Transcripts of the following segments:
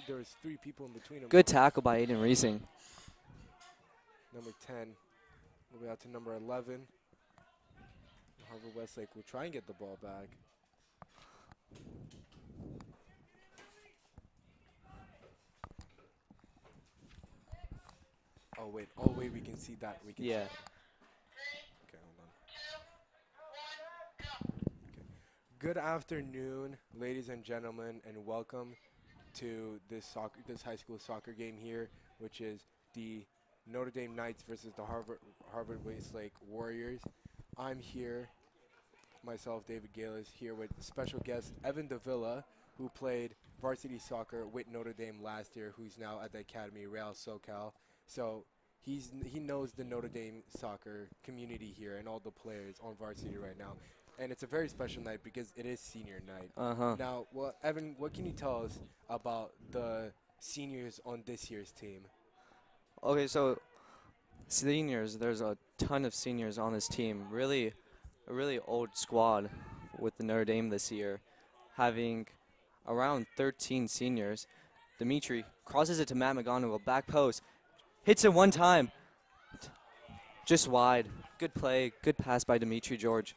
There was 3 people in between them. Good tackle by Aiden Reesing. Number 10 will be out to number 11. Harvard Westlake will try and get the ball back. Oh wait, we can see that. We can Yeah. see that. Okay, hold on. Okay. Good afternoon, ladies and gentlemen, and welcome to this high school soccer game here, which is the Notre Dame Knights versus the Harvard Westlake Warriors. I'm here, myself, David Gale, is here with special guest Evan Davila, who played varsity soccer with Notre Dame last year, who's now at the Academy, Real SoCal. So he knows the Notre Dame soccer community here and all the players on varsity right now. And it's a very special night because it is senior night. Uh-huh. Now, well, Evan, what can you tell us about the seniors on this year's team? Okay, so seniors, there's a ton of seniors on this team. Really, a really old squad with the Notre Dame this year, having around 13 seniors. Dimitri crosses it to Matt McGonigal, back post, hits it one time, just wide. Good play, good pass by Dimitri George.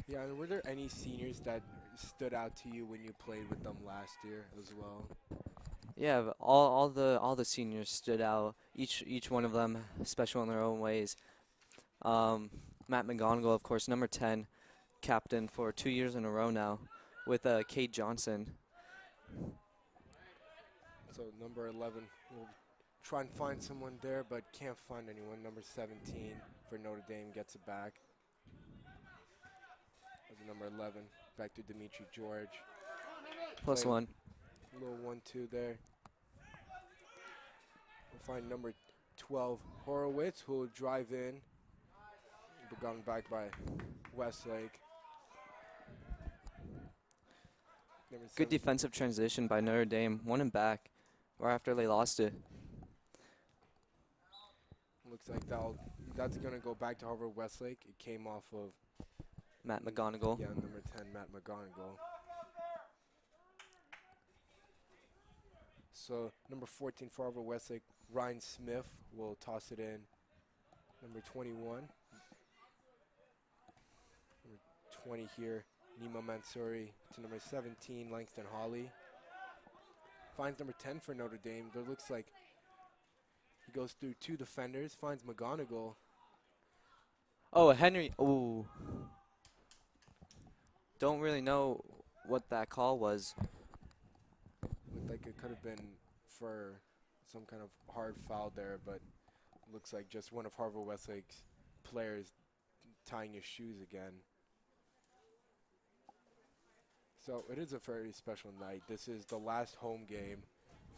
Yeah, and were there any seniors that stood out to you when you played with them last year as well? Yeah, but all the seniors stood out. Each one of them special in their own ways. Matt McGonigal, of course, number 10, captain for 2 years in a row now, with Kate Johnson. So number 11, we'll try and find someone there, but can't find anyone. Number 17 for Notre Dame gets it back. Number 11, back to Dimitri George. Plus Play one. Little 1-2 there. We'll find number 12, Horowitz, who will drive in. But gotten back by Westlake. Good defensive transition by Notre Dame. Won him back right after they lost it. Looks like that's going to go back to Harvard Westlake. It came off of Matt McGonigal. Yeah, number 10, Matt McGonigal. So number 14 for Harvard Westlake, Ryan Smith will toss it in. Number 21. Number 20 here, Nima Mansouri to number 17, Langston Hawley. Finds number 10 for Notre Dame. There looks like he goes through 2 defenders, finds McGonigal. Oh, Henry. Ooh. Don't really know what that call was. Looked like it could have been for some kind of hard foul there, but looks like just one of Harvard Westlake's players tying his shoes again. So it is a very special night. This is the last home game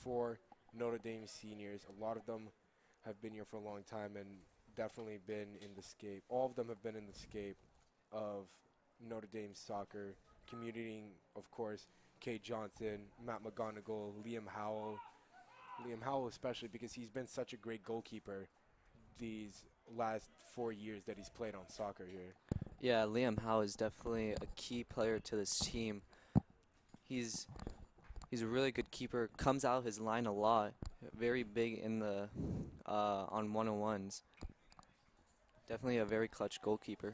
for Notre Dame seniors. A lot of them have been here for a long time and definitely been in the scape. All of them have been in the scape of Notre Dame soccer, communitying, of course, Kate Johnson, Matt McGonigal, Liam Howell. Liam Howell especially because he's been such a great goalkeeper these last 4 years that he's played on soccer here. Yeah, Liam Howe is definitely a key player to this team. He's a really good keeper. Comes out his line a lot. Very big in the on one-on-ones. Definitely a very clutch goalkeeper.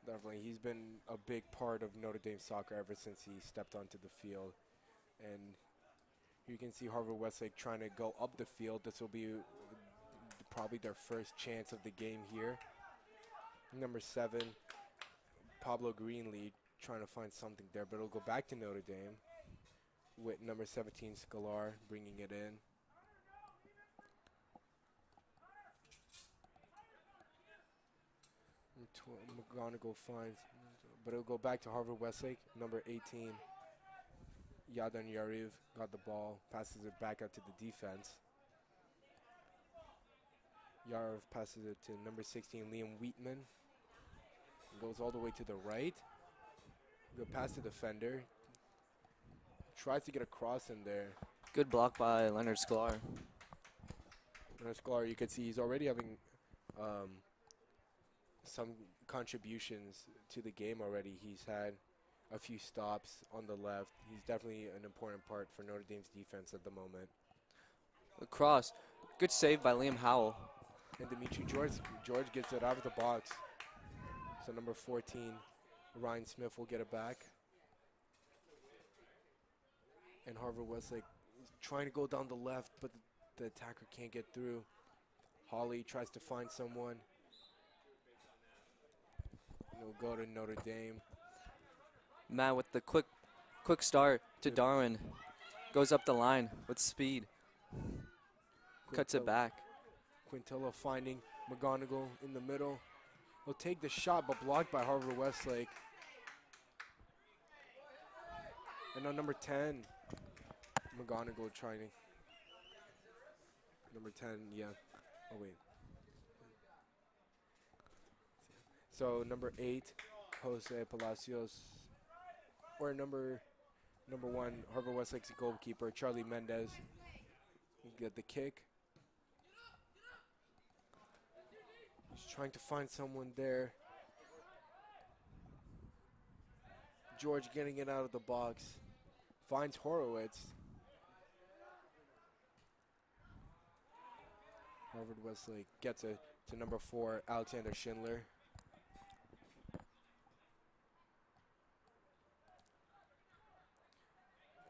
Definitely, he's been a big part of Notre Dame soccer ever since he stepped onto the field. And you can see Harvard Westlake trying to go up the field. This will be probably their first chance of the game here. Number 7, Pablo Greenlee, trying to find something there, but it'll go back to Notre Dame with number 17, Scalar, bringing it in. McGonigal finds, but it'll go back to Harvard Westlake. Number 18, Yadan Yariv got the ball, passes it back out to the defense. Yariv passes it to number 16, Liam Wheatman. Goes all the way to the right. Go past the defender. Tries to get a cross in there. Good block by Leonard Sklar. Leonard Sklar, you can see he's already having some contributions to the game already. He's had a few stops on the left. He's definitely an important part for Notre Dame's defense at the moment. The cross. Good save by Liam Howell. And George gets it out of the box. So number 14, Ryan Smith will get it back. And Harvard Westlake is trying to go down the left, but the attacker can't get through. Hawley tries to find someone. And it'll go to Notre Dame. Matt with the quick start to Darwin. Goes up the line with speed. Cuts it back. Quintilla finding McGonigal in the middle. Will take the shot, but blocked by Harvard Westlake. And on number 10, McGonigal trying to. Number 10, yeah. Oh, wait. So number 8, Jose Palacios. Or number 1, Harvard Westlake's goalkeeper, Charlie Mendez. Get the kick. He's trying to find someone there. George getting it out of the box. Finds Horowitz. Harvard Westlake gets it to number 4, Alexander Schindler.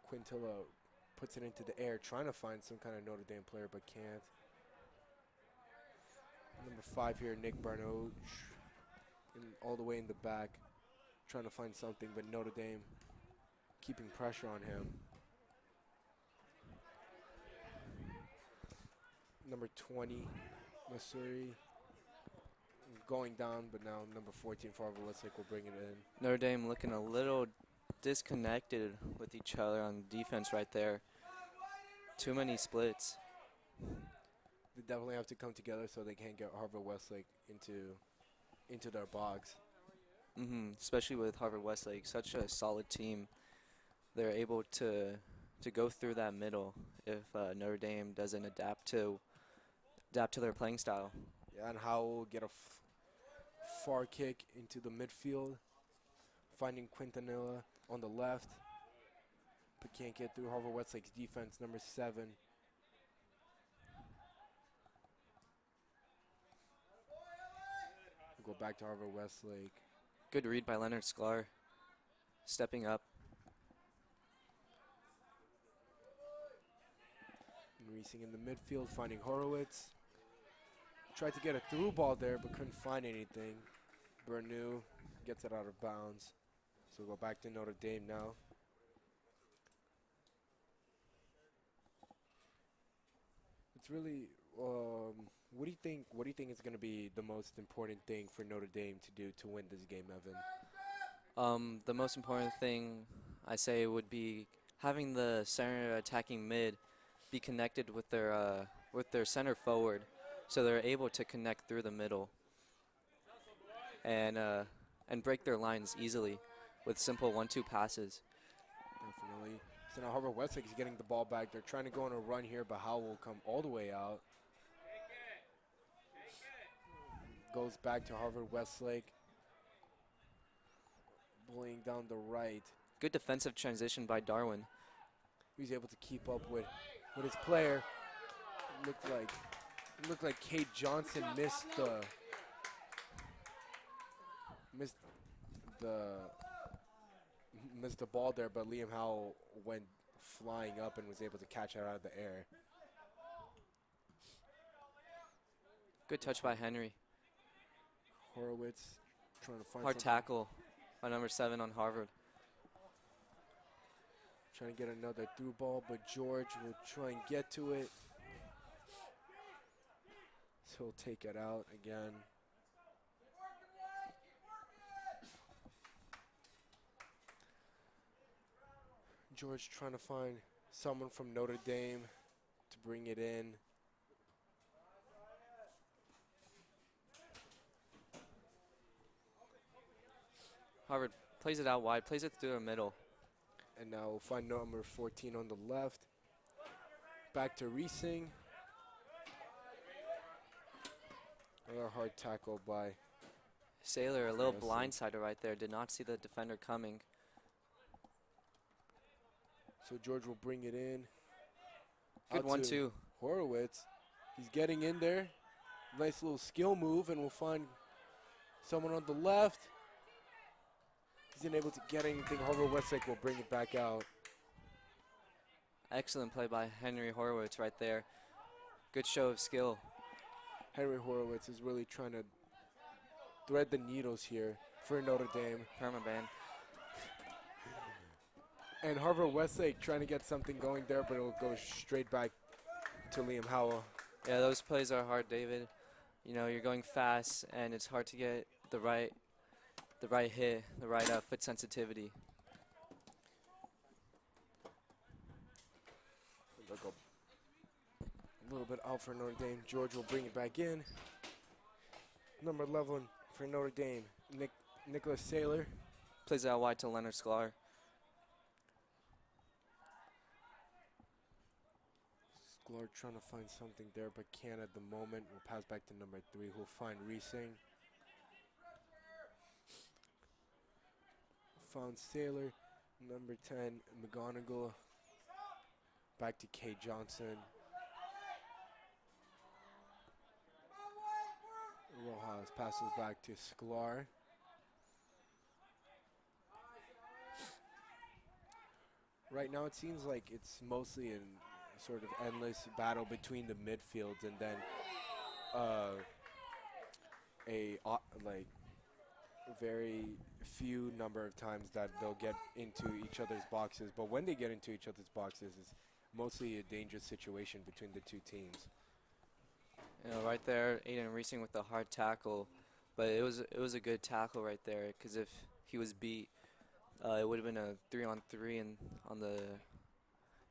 Quintilla puts it into the air, trying to find some kind of Notre Dame player, but can't. Number 5 here, Nick Barneau, all the way in the back, trying to find something, but Notre Dame keeping pressure on him. Number 20, Missouri, going down, but now number 14, Harvard Westlake will bring it in. Notre Dame looking a little disconnected with each other on defense right there. Too many splits. They definitely have to come together so they can't get Harvard Westlake into their box. Especially with Harvard Westlake, such a solid team. They're able to go through that middle if Notre Dame doesn't adapt to their playing style. Yeah, and Howell get a far kick into the midfield, finding Quintanilla on the left, but can't get through Harvard Westlake's defense, number 7. We'll go back to Harvard Westlake. Good read by Leonard Sklar, stepping up. Racing in the midfield, finding Horowitz. Tried to get a through ball there, but couldn't find anything. Bernou gets it out of bounds. So we'll go back to Notre Dame now. It's really, what do you think? What do you think is going to be the most important thing for Notre Dame to do to win this game, Evan? The most important thing I say would be having the center attacking mid be connected with their center forward, so they're able to connect through the middle and break their lines easily with simple 1-2 passes. Definitely. So now Harvard Westlake is getting the ball back. They're trying to go on a run here, but Howell will come all the way out. Goes back to Harvard Westlake. Bullying down the right. Good defensive transition by Darwin. He's able to keep up with his player. Looked like Kate Johnson missed the ball there, but Liam Howell went flying up and was able to catch it out of the air. Good touch by Henry. Horowitz trying to find hard something. tackle by number 7 on Harvard. Trying to get another through ball, but George will try and get to it. So he'll take it out again. George trying to find someone from Notre Dame to bring it in. Harvard plays it out wide, plays it through the middle. And now we'll find number 14 on the left. Back to Reesing. Another hard tackle by Saylor, a little blindsider right there. Did not see the defender coming. So George will bring it in. Good Out to 1-2. Horowitz. He's getting in there. Nice little skill move, and we'll find someone on the left. He's unable to get anything. Harvard Westlake will bring it back out. Excellent play by Henry Horowitz right there. Good show of skill. Henry Horowitz is really trying to thread the needles here for Notre Dame. Permaban. And Harvard Westlake trying to get something going there, but it'll go straight back to Liam Howell. Yeah, those plays are hard, David. You know, you're going fast, and it's hard to get the right hit, the right foot sensitivity. They'll go a little bit out for Notre Dame. George will bring it back in. Number 11 for Notre Dame, Nicholas Saylor. Plays out wide to Leonard Sklar. Sklar trying to find something there, but can't at the moment. We'll pass back to number 3, who'll find Reesing. Found Saylor. Number 10, McGonigal. Back to K. Johnson. Rojas passes back to Sklar. Right now it seems like it's mostly a sort of endless battle between the midfields, and then like very few number of times that they'll get into each other's boxes. But when they get into each other's boxes, it's mostly a dangerous situation between the two teams. You know, right there, Aiden Reesing with the hard tackle, but it was a good tackle right there. Because if he was beat, it would have been a 3-on-3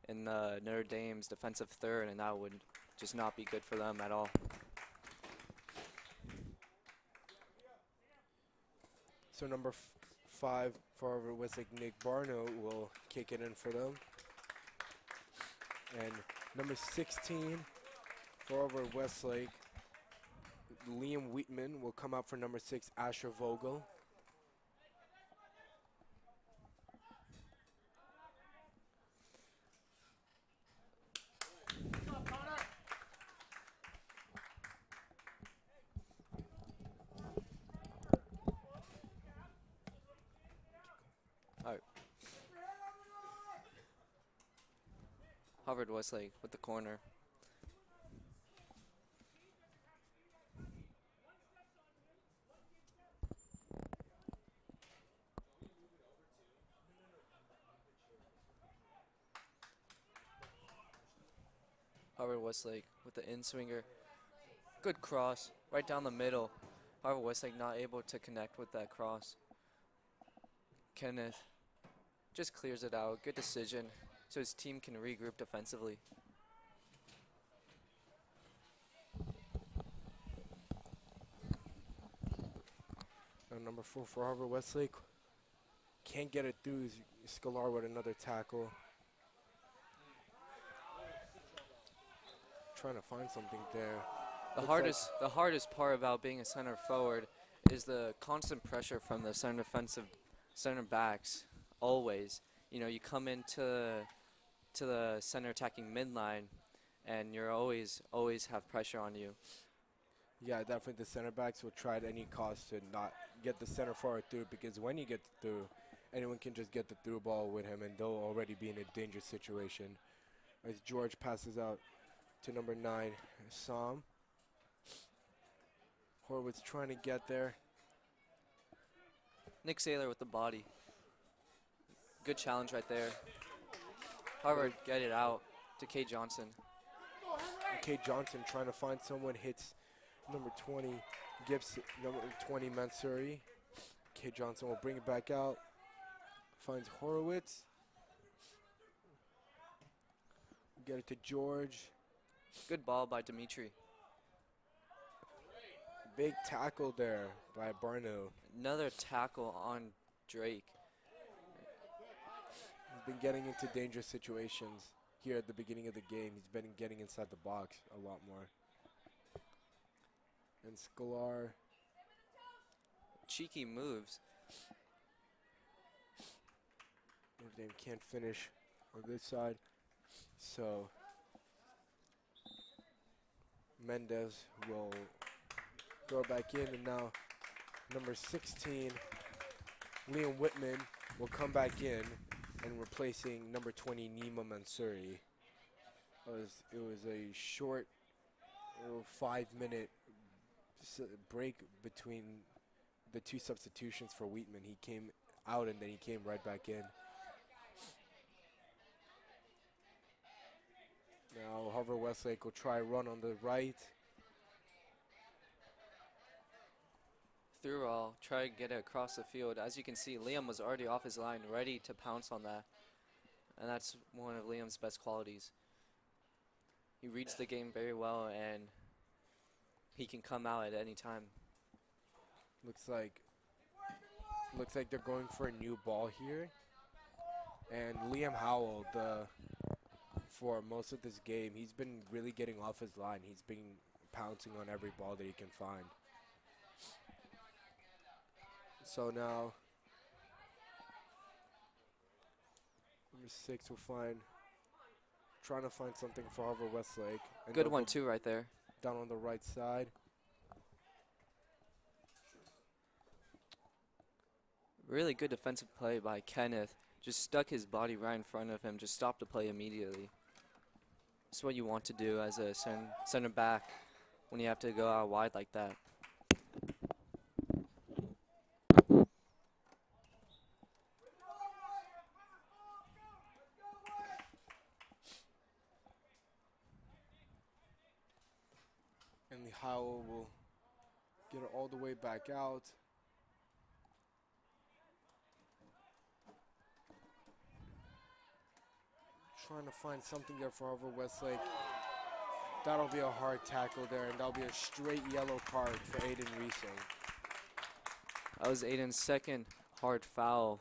in Notre Dame's defensive third, and that would just not be good for them at all. So number 5 for Harvard Westlake, Nick Barno, will kick it in for them. And number 16 for Harvard Westlake, Liam Wheatman, will come out for number 6, Asher Vogel. Harvard Westlake with the corner. Harvard Westlake with the in-swinger. Good cross right down the middle. Harvard Westlake not able to connect with that cross. Kenneth just clears it out. Good decision, so his team can regroup defensively. Now number 4 for Harvard Westlake, can't get it through. Sklar with another tackle. Trying to find something there. The hardest part about being a center forward is the constant pressure from the center backs. Always, you know, you come into the center attacking midline, and you're always have pressure on you. Yeah, definitely the center backs will try at any cost to not get the center forward through, because when you get through, anyone can just get the through ball with him, and they'll already be in a dangerous situation. As George passes out to number 9, Sam. Horowitz trying to get there. Nick Saylor with the body. Good challenge right there. Harvard get it out to K. Johnson. K. Johnson trying to find someone, hits number 20, Gibson, number 20, Mansouri. K. Johnson will bring it back out. Finds Horowitz. Get it to George. Good ball by Dimitri. Big tackle there by Barno. Another tackle on Drake. He's been getting into dangerous situations here at the beginning of the game. He's been getting inside the box a lot more. And Sklar. Cheeky moves. Notre Dame can't finish on this side. So Mendez will throw it back in, and now number 16, Liam Whitman, will come back in and replacing number 20, Nima Mansouri. It was a short 5-minute break between the two substitutions for Wheatman. He came out and then he came right back in. Now Harvard Westlake will try a run on the right. Through all, try to get it across the field. As you can see, Liam was already off his line, ready to pounce on that. And that's one of Liam's best qualities. He reads the game very well, and he can come out at any time. Looks like they're going for a new ball here. And Liam Howell, for most of this game, he's been really getting off his line. He's been pouncing on every ball that he can find. So now, number 6 will trying to find something for Harvard Westlake. And Good one too right there. Down on the right side. Really good defensive play by Kenneth. Just stuck his body right in front of him. Just stopped the play immediately. That's what you want to do as a center back when you have to go out wide like that. And Howell will get it all the way back out. Trying to find something there for Harvard Westlake. That'll be a hard tackle there, and that'll be a straight yellow card for Aiden Reesing. That was Aiden's second hard foul.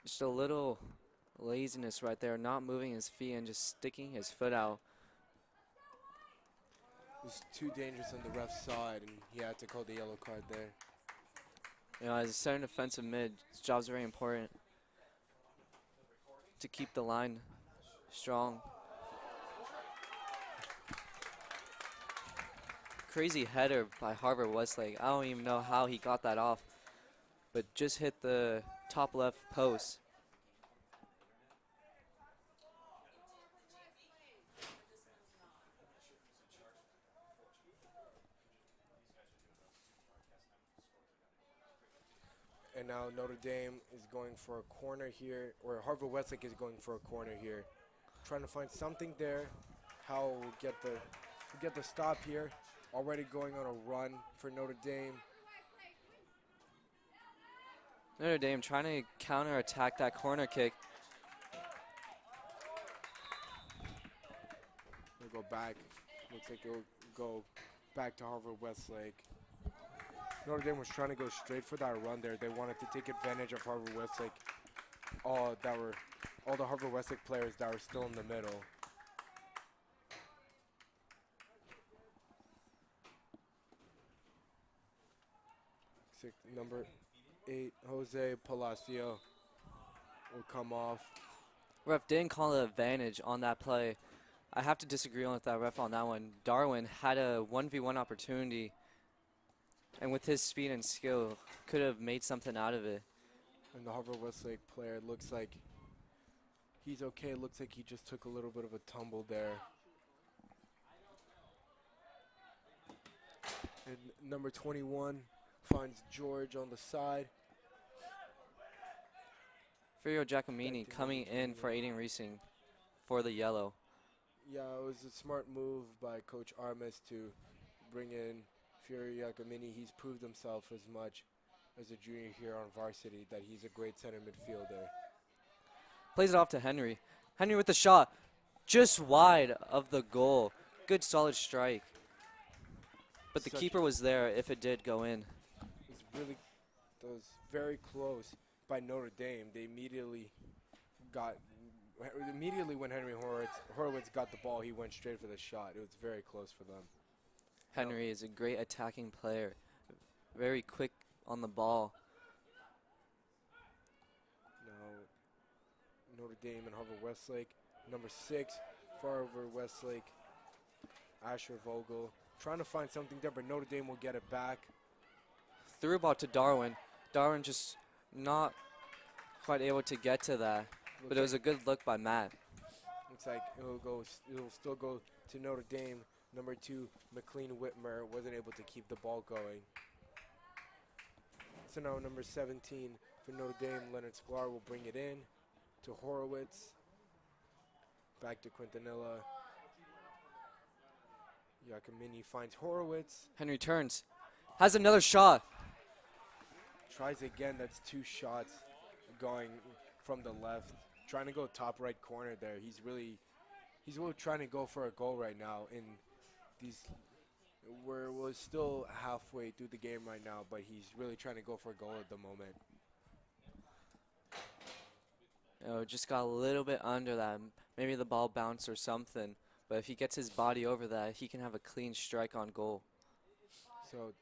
Just a little laziness right there, not moving his feet and just sticking his foot out. It was too dangerous on the ref side, and he had to call the yellow card there. You know, as a center defensive mid, his job's very important to keep the line strong. Crazy header by Harvard Westlake. I don't even know how he got that off, but just hit the top left post. And now Notre Dame is going for a corner here, or Harvard Westlake is going for a corner here. Trying to find something there. Howell will get the stop here. Already going on a run for Notre Dame. Notre Dame trying to counter-attack that corner kick. They'll go back. Looks like it'll go back to Harvard Westlake. Notre Dame was trying to go straight for that run there. They wanted to take advantage of Harvard Westlake. All the Harvard Westlake players that were still in the middle. Number 8, Jose Palacio will come off. Ref didn't call an advantage on that play. I have to disagree with that ref on that one. Darwin had a 1v1 opportunity, and with his speed and skill, could have made something out of it. And the Harvard Westlake player looks like he's okay. Looks like he just took a little bit of a tumble there. And number 21 finds George on the side. Furio Giacomini coming in for Aiden Reesing for the yellow. Yeah, it was a smart move by Coach Armas to bring in Furio Giacomini. He's proved himself as much as a junior here on varsity that he's a great center midfielder. Plays it off to Henry. Henry with the shot, just wide of the goal. Good solid strike. But the keeper was there if it did go in. That was very close by Notre Dame. They immediately when Henry Horowitz got the ball, he went straight for the shot. It was very close for them. Henry is a great attacking player. Very quick on the ball. Notre Dame and Harvard Westlake. Number 6 for Harvard Westlake, Asher Vogel. Trying to find something there, but Notre Dame will get it back. Threw ball to Darwin. Darwin just not quite able to get to that, but it was a good look by Matt. Looks like it'll still go to Notre Dame. Number 2, McLean Whitmer wasn't able to keep the ball going. So now number 17 for Notre Dame, Leonard Sklar will bring it in to Horowitz. Back to Quintanilla. Yakamini finds Horowitz. Henry turns, has another shot. Tries again, that's 2 shots going from the left. Trying to go top right corner there. He's really trying to go for a goal right now. In these, we're still halfway through the game right now, but he's really trying to go for a goal at the moment. Just got a little bit under that. Maybe the ball bounced or something. But if he gets his body over that, he can have a clean strike on goal. So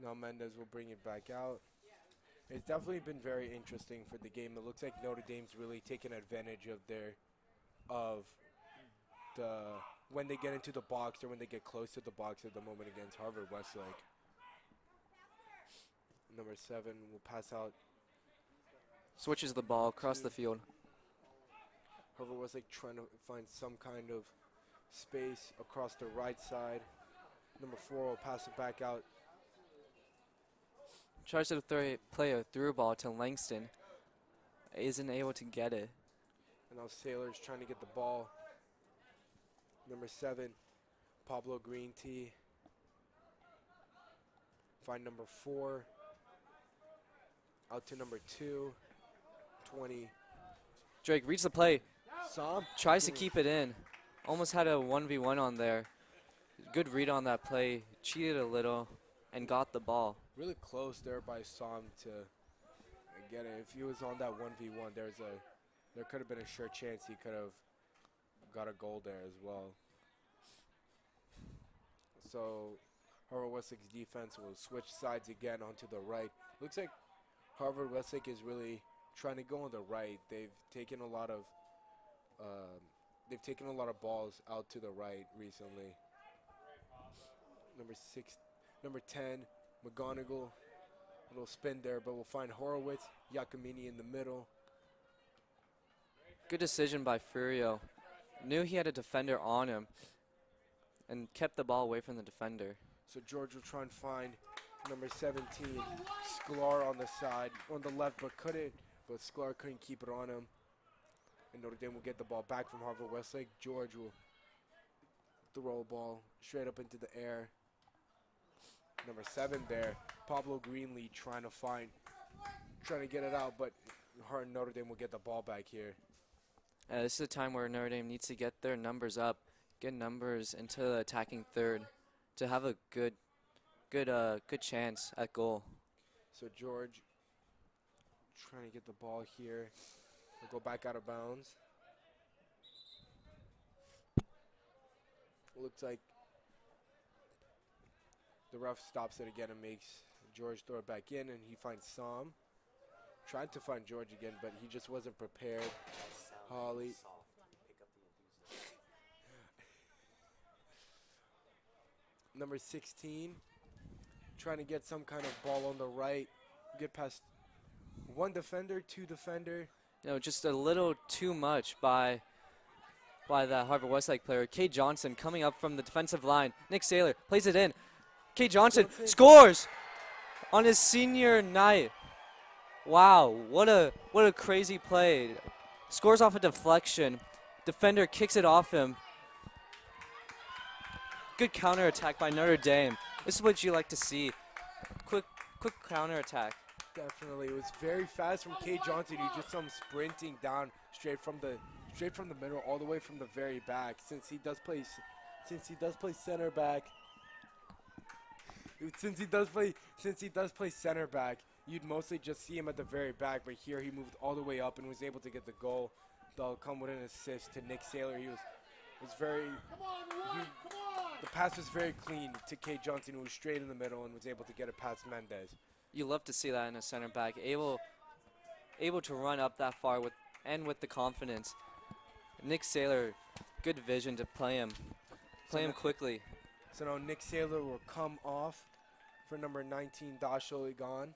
now Mendez will bring it back out. It's definitely been very interesting for the game. It looks like Notre Dame's really taken advantage of when they get into the box or when they get close to the box at the moment against Harvard Westlake. Number 7 will pass out. Switches the ball across the field. Harvard Westlake trying to find some kind of space across the right side. Number 4 will pass it back out. Tries to play a through ball to Langston. Isn't able to get it. And now Sailor's trying to get the ball. Number 7, Pablo Green Tea. Find number 4. Out to number 2. 20. Drake reads the play. Sam Tries to keep it in. Almost had a 1v1 on there. Good read on that play. Cheated a little and got the ball. Really close there by Sam to get it. If he was on that 1v1, there could have been a sure chance he could have got a goal there as well. So Harvard Westlake's defense will switch sides again onto the right. Looks like Harvard Westlake is really trying to go on the right. They've taken a lot of balls out to the right recently. Number 10, McGonigal. Little spin there, but we'll find Horowitz, Yakamini in the middle. Good decision by Furio. Knew he had a defender on him and kept the ball away from the defender. So George will try and find number 17, Sklar on the side, on the left, but Sklar couldn't keep it on him. And Notre Dame will get the ball back from Harvard Westlake. George will throw a ball straight up into the air. Number 7 there, Pablo Greenlee trying to get it out, but Notre Dame will get the ball back here. This is a time where Notre Dame needs to get their numbers up, get numbers into the attacking third to have a good chance at goal. So George trying to get the ball here. We'll go back out of bounds. Looks like the ref stops it again and makes George throw it back in, and he finds Sam. Tried to find George again, but he just wasn't prepared. Holly. Number 16, trying to get some kind of ball on the right. Get past 1 defender, 2 defender. Just a little too much by the Harvard Westlake player. Kay Johnson coming up from the defensive line. Nick Saylor plays it in. Kay Johnson scores on his senior night. Wow, what a crazy play. Scores off a deflection. Defender kicks it off him. Good counterattack by Notre Dame. This is what you like to see. Quick counterattack. Definitely, it was very fast from Kay Johnson. He just sprinting down straight from the middle, all the way from the very back. Since he does play center back. Since he does play center back, you'd mostly just see him at the very back. But here he moved all the way up and was able to get the goal. That'll come with an assist to Nick Saylor. The pass was very clean to Kay Johnson, who was straight in the middle and was able to get it past Mendez. You love to see that in a center back, able to run up that far with and with the confidence. Nick Saylor, good vision to play him. So Play him now- quickly. So now Nick Saylor will come off for number 19, Dasho Igan.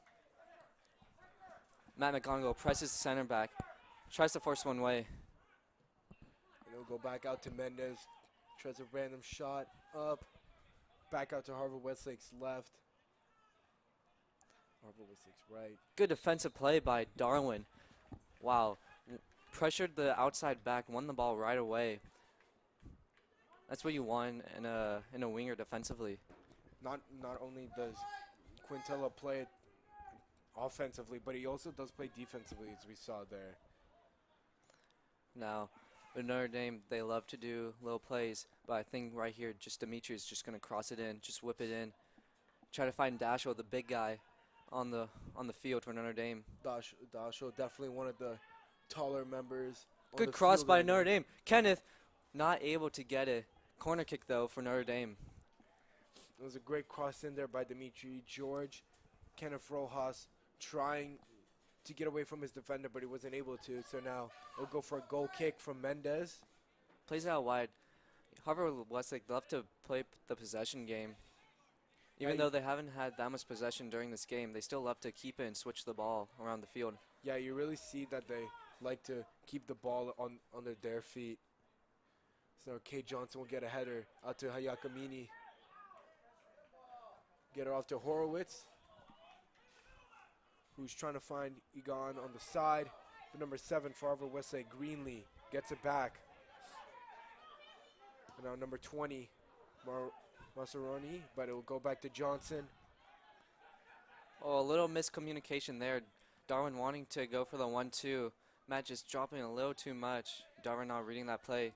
Matt McGonigal presses the center back. Tries to force one way. And he'll go back out to Mendez. Tries a random shot up. Back out to Harvard Westlake's left. Harvard Westlake's right. Good defensive play by Darwin. Wow. Pressured the outside back, won the ball right away. That's what you want in a winger defensively. Not only does Quintella play it offensively, but he also does play defensively, as we saw there. Now, with Notre Dame, they love to do little plays, but I think right here, just Dimitri is just going to cross it in, just whip it in. Try to find Dasho, the big guy, on the field for Notre Dame. Dasho, definitely one of the taller members. on Good the cross field by right now. Notre Dame. Kenneth, not able to get it. Corner kick, though, for Notre Dame. It was a great cross in there by Dimitri George. Kenneth Rojas trying to get away from his defender, but he wasn't able to. So now he'll go for a goal kick from Mendez. Plays it out wide. Harvard Westlake love to play the possession game. Even Yeah, though they haven't had that much possession during this game, they still love to keep it and switch the ball around the field. Yeah, you really see that they like to keep the ball under their feet. So Kate Johnson will get a header out to Hayakamini. Get her off to Horowitz, who's trying to find Egon on the side. The number 7 for Harvard Westlake, Greenlee, gets it back. And now number 20, Masaroni, but it will go back to Johnson. Oh, a little miscommunication there. Darwin wanting to go for the 1-2. Matt just dropping a little too much. Darwin not reading that play.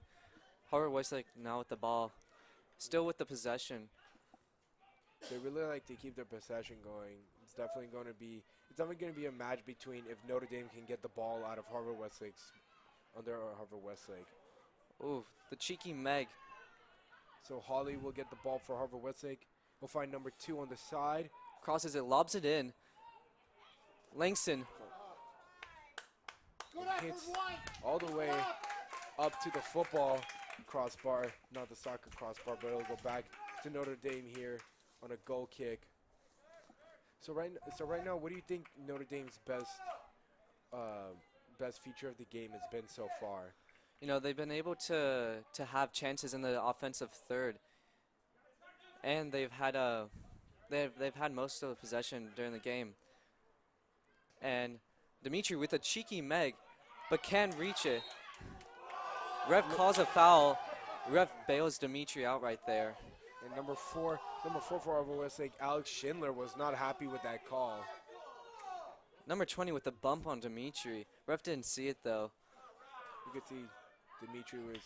Harvard Westlake now with the ball. Still with the possession. They really like to keep their possession going. It's definitely going to be a match between if Notre Dame can get the ball out of Harvard Westlake's under Harvard Westlake. Ooh, the cheeky Meg. So Hawley will get the ball for Harvard Westlake. We'll find number 2 on the side. Crosses it, lobs it in. Langston. Hits all the way up to the football crossbar, not the soccer crossbar, but it'll go back to Notre Dame here on a goal kick. So right now, what do you think Notre Dame's best feature of the game has been so far? You know, they've been able to have chances in the offensive third. And they've had most of the possession during the game. And Dimitri with a cheeky Meg, but can't reach it. Ref calls a foul. Ref bails Dimitri out right there. And number four for Harvard Westlake, Alex Schindler, was not happy with that call. Number 20 with the bump on Dimitri. Ref didn't see it though. You could see Dimitri was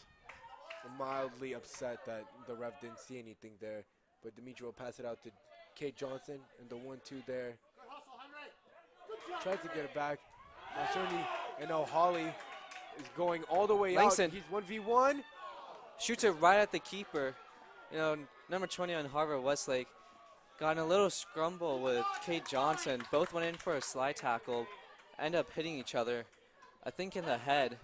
mildly upset that the ref didn't see anything there. But Dimitri will pass it out to Kate Johnson, and the 1-2 there. Tries to get it back. And now Hawley is going all the way Langston. out. He's 1v1. Shoots it right at the keeper. You know, number 20 on Harvard Westlake got in a little scrumble with Kate Johnson. Both went in for a slide tackle. End up hitting each other, I think in the head.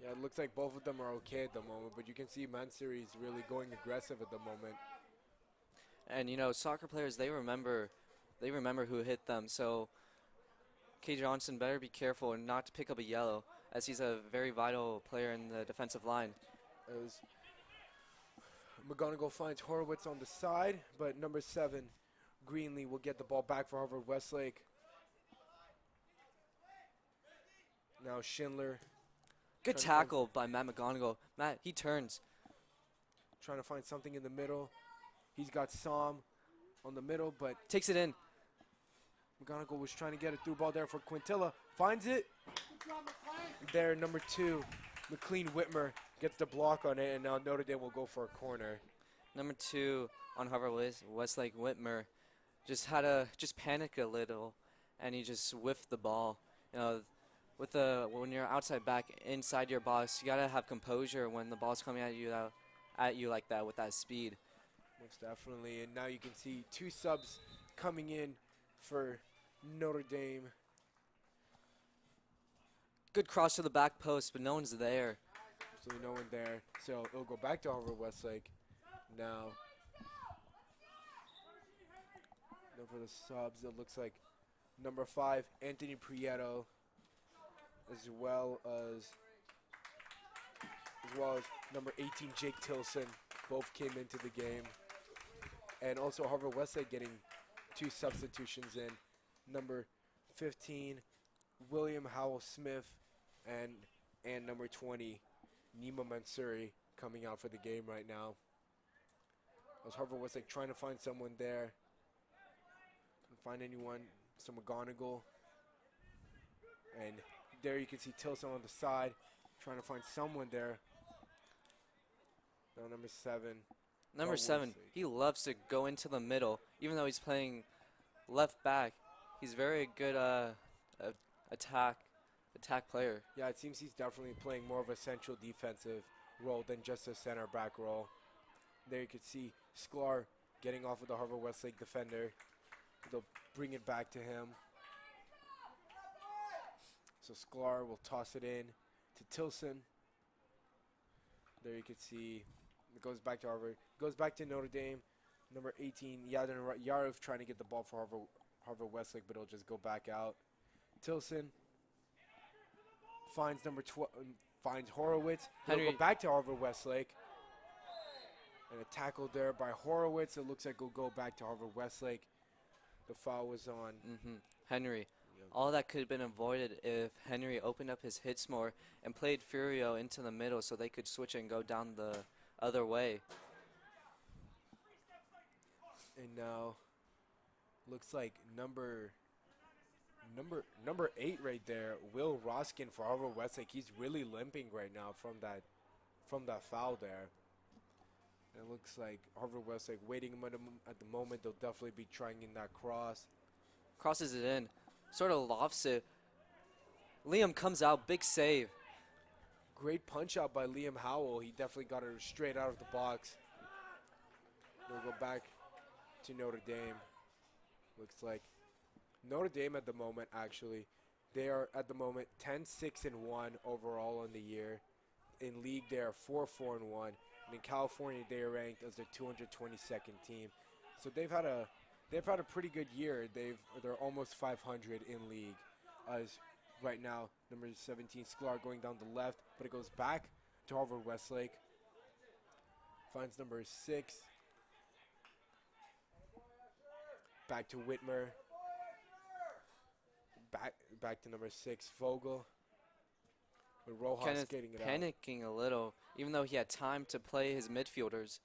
Yeah, it looks like both of them are okay at the moment, but you can see Mansuri is really going aggressive at the moment. And you know, soccer players, they remember who hit them. So Kate Johnson better be careful and not to pick up a yellow, as he's a very vital player in the defensive line. As McGonigal finds Horowitz on the side, but number 7, Greenlee, will get the ball back for Harvard Westlake. Now Schindler Good trying to tackle by Matt McGonigal. Matt, he turns. trying to find something in the middle. He's got Som on the middle, but Takes it in. McGonigal was trying to get a through ball there for Quintilla. Finds it. There, number 2, McLean Whitmer gets the block on it, and now Notre Dame will go for a corner. Number 2 on Harvard Westlake, Whitmer, just panicked a little, and he just whiffed the ball. You know, when you're outside back inside your box, you gotta have composure when the ball's coming at you like that with that speed. Most definitely, and now you can see 2 subs coming in for Notre Dame. Good cross to the back post, but no one's there. Absolutely no one there. So it'll go back to Harvard Westlake. Now for the subs, it looks like number 5, Anthony Prieto, as well as number 18, Jake Tilson, both came into the game. And also Harvard Westlake getting 2 substitutions in. Number 15, William Howell Smith, and number 20, Nima Mansuri, coming out for the game right now. As Harvard Westlake trying to find someone there. Couldn't find anyone. So McGonigal. And there you can see Tilson on the side, trying to find someone there. Now number 7. Number 7, he loves to go into the middle, even though he's playing left back. He's very good attack player. Yeah, it seems he's definitely playing more of a central defensive role than just a center back role. There you can see Sklar getting off of the Harvard Westlake defender. They'll bring it back to him. So Sklar will toss it in to Tilson. There you can see it goes back to Harvard. Goes back to Notre Dame. Number 18, Yarov trying to get the ball for Harvard Westlake, but it'll just go back out. Tilson finds number 12, finds Horowitz. It'll go back to Harvard Westlake. And a tackle there by Horowitz. It looks like it'll go back to Harvard Westlake. The foul was on Henry. Yep. All that could have been avoided if Henry opened up his hits more and played Furio into the middle so they could switch and go down the other way. And now looks like number 8 right there, Will Roskin for Harvard Westlake. He's really limping right now from that foul there. And it looks like Harvard Westlake waiting him at the moment. They'll definitely be trying in that cross. Crosses it in, sort of lofts it. Liam comes out, big save. Great punch out by Liam Howell. He definitely got it straight out of the box. We'll go back to Notre Dame. Looks like Notre Dame at the moment, actually, they are at the moment 10-6-1 overall on the year. In league, they are 4-4-1. And in California, they are ranked as the 222nd team. So they've had a pretty good year. They're almost 500 in league. As right now, number 17, Sklar going down the left, but it goes back to Harvard Westlake. Finds number 6. Back to Whitmer. Back to number 6, Vogel. With Rojas getting it out. Panicking a little, even though he had time to play his midfielders.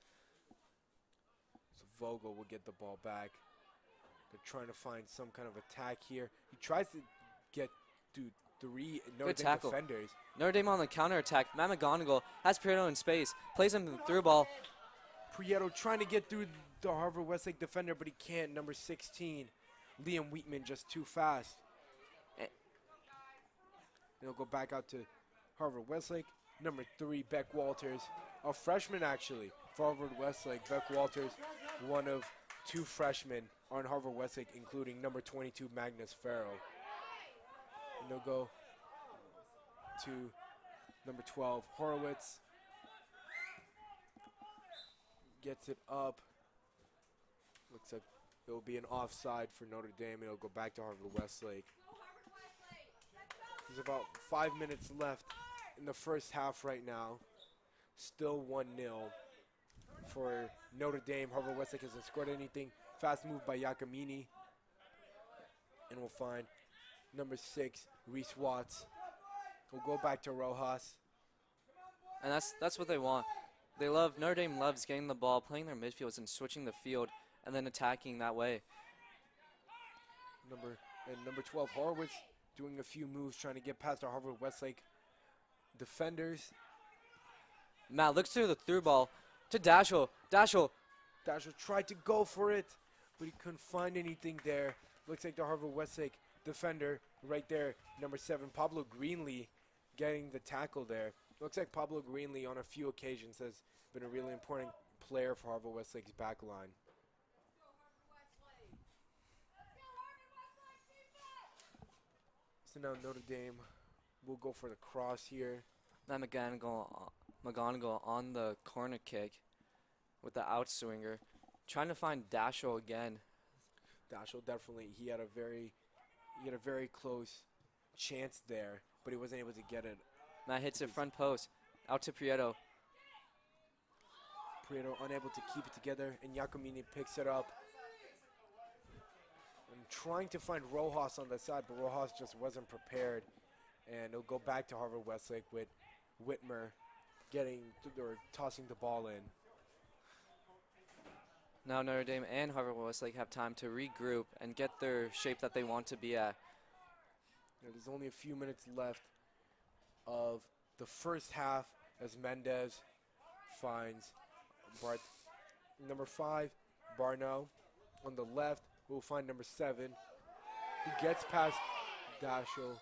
So Vogel will get the ball back. They're trying to find some kind of attack here. He tries to get to 3 Notre Dame defenders. Notre Dame on the counterattack. Matt McGonigal has Prieto in space. Plays him through ball. Prieto trying to get through the Harvard Westlake defender, but he can't. Number 16, Liam Wheatman, just too fast. It'll go back out to Harvard Westlake. Number 3, Beck Walters, a freshman actually for Harvard Westlake. Beck Walters, one of 2 freshmen on Harvard Westlake, including number 22, Magnus Farrell. And they'll go to number 12, Horowitz. Gets it up. Looks like it will be an offside for Notre Dame, and it'll go back to Harvard Westlake. There's about 5 minutes left in the first half right now. Still 1-0 for Notre Dame. Harvard Westlake hasn't scored anything. Fast move by Yakamini. And we'll find number 6, Reese Watts. We'll go back to Rojas. And that's what they want. Notre Dame loves getting the ball, playing their midfields and switching the field and then attacking that way. Number 12, Horowitz, doing a few moves, trying to get past our Harvard Westlake defenders. Matt looks through the through ball to Dashel. Dashel Tried to go for it, but he couldn't find anything there. Looks like the Harvard Westlake defender right there, number 7, Pablo Greenlee, getting the tackle there. Looks like Pablo Greenlee on a few occasions has been a really important player for Harvard Westlake's back line. So now Notre Dame will go for the cross here. Now McGonagall on the corner kick with the outswinger. Trying to find Dashel again. Dashel definitely, he had a very close chance there, but he wasn't able to get it. Now hits it front post. Out to Prieto. Prieto unable to keep it together, and Giacomini picks it up. And trying to find Rojas on the side, but Rojas just wasn't prepared. And it'll go back to Harvard Westlake with Whitmer tossing the ball in. Now Notre Dame and Harvard Westlake have time to regroup and get their shape that they want to be at. There's only a few minutes left of the first half as Mendez finds number 5, Barno. On the left, we'll find number 7. He gets past Dashel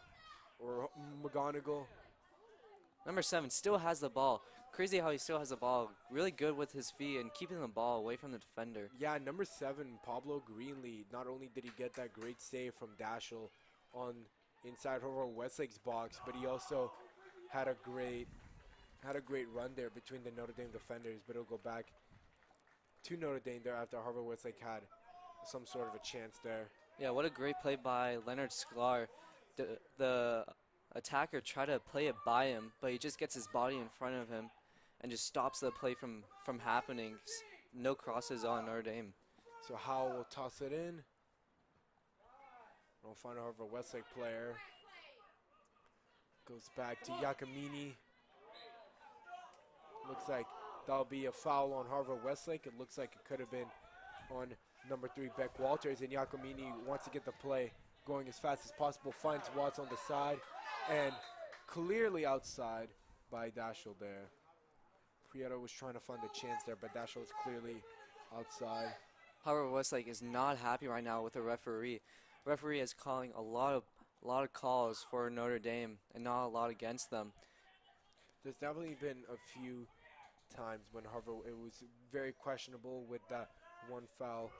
or McGonagall. Number 7 still has the ball. Crazy how he still has the ball. Really good with his feet and keeping the ball away from the defender. Yeah, number 7, Pablo Greenlee. Not only did he get that great save from Dashel on inside Harvard Westlake's box, but he also had a great run there between the Notre Dame defenders. But it'll go back to Notre Dame there after Harvard Westlake had some sort of a chance there. Yeah, what a great play by Leonard Sklar. The attacker tried to play it by him, but he just gets his body in front of him and just stops the play from happening. No crosses on Notre Dame. So Howell will toss it in. We'll find a Harvard Westlake player. Goes back to Giacomini. Looks like that'll be a foul on Harvard Westlake. It looks like it could have been on number 3, Beck Walters. And Giacomini wants to get the play going as fast as possible. Finds Watts on the side. And clearly outside by Dashel there. Prieto was trying to find the chance there, but Dashel was clearly outside. Harvard Westlake is not happy right now with the referee. Referee is calling a lot of calls for Notre Dame and not a lot against them. There's definitely been a few times when Harvard, it was very questionable with that one foul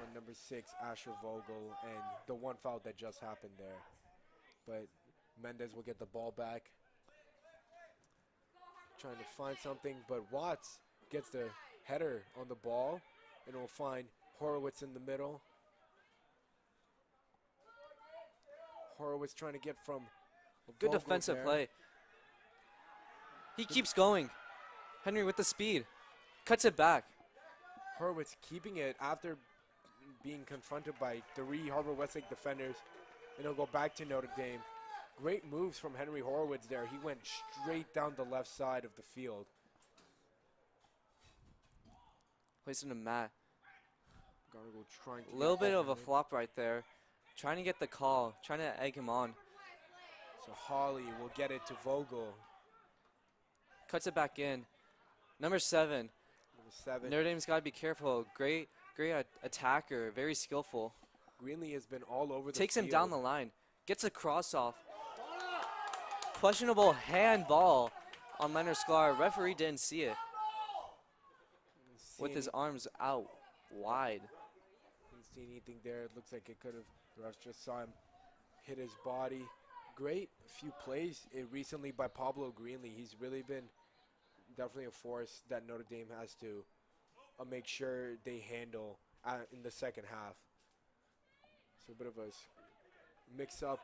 on number 6, Asher Vogel, and the one foul that just happened there. But Mendez will get the ball back. Trying to find something, but Watts gets the header on the ball, and we'll find Horowitz in the middle. Horowitz trying to get from Good Vogel defensive there. play. He keeps going. Henry with the speed. Cuts it back. Horowitz keeping it after being confronted by 3 Harvard Westlake defenders, and it'll go back to Notre Dame. Great moves from Henry Horowitz there. He went straight down the left side of the field. Placed in the mat. Trying to A little bit of a flop right there. Trying to get the call. Trying to egg him on. So Hawley will get it to Vogel. Cuts it back in. Number 7. Number 7. Notre Dame's got to be careful. Great attacker. Very skillful. Greenlee has been all over the Takes field. him down the line. Gets a cross off. Questionable handball on Leonard Sklar. Referee didn't see it. With his arms out wide. Didn't see anything there. It looks like it could have. The refs just saw him hit his body. Great few plays recently by Pablo Greenlee. He's really been definitely a force that Notre Dame has to make sure they handle in the second half. So a bit of a mix up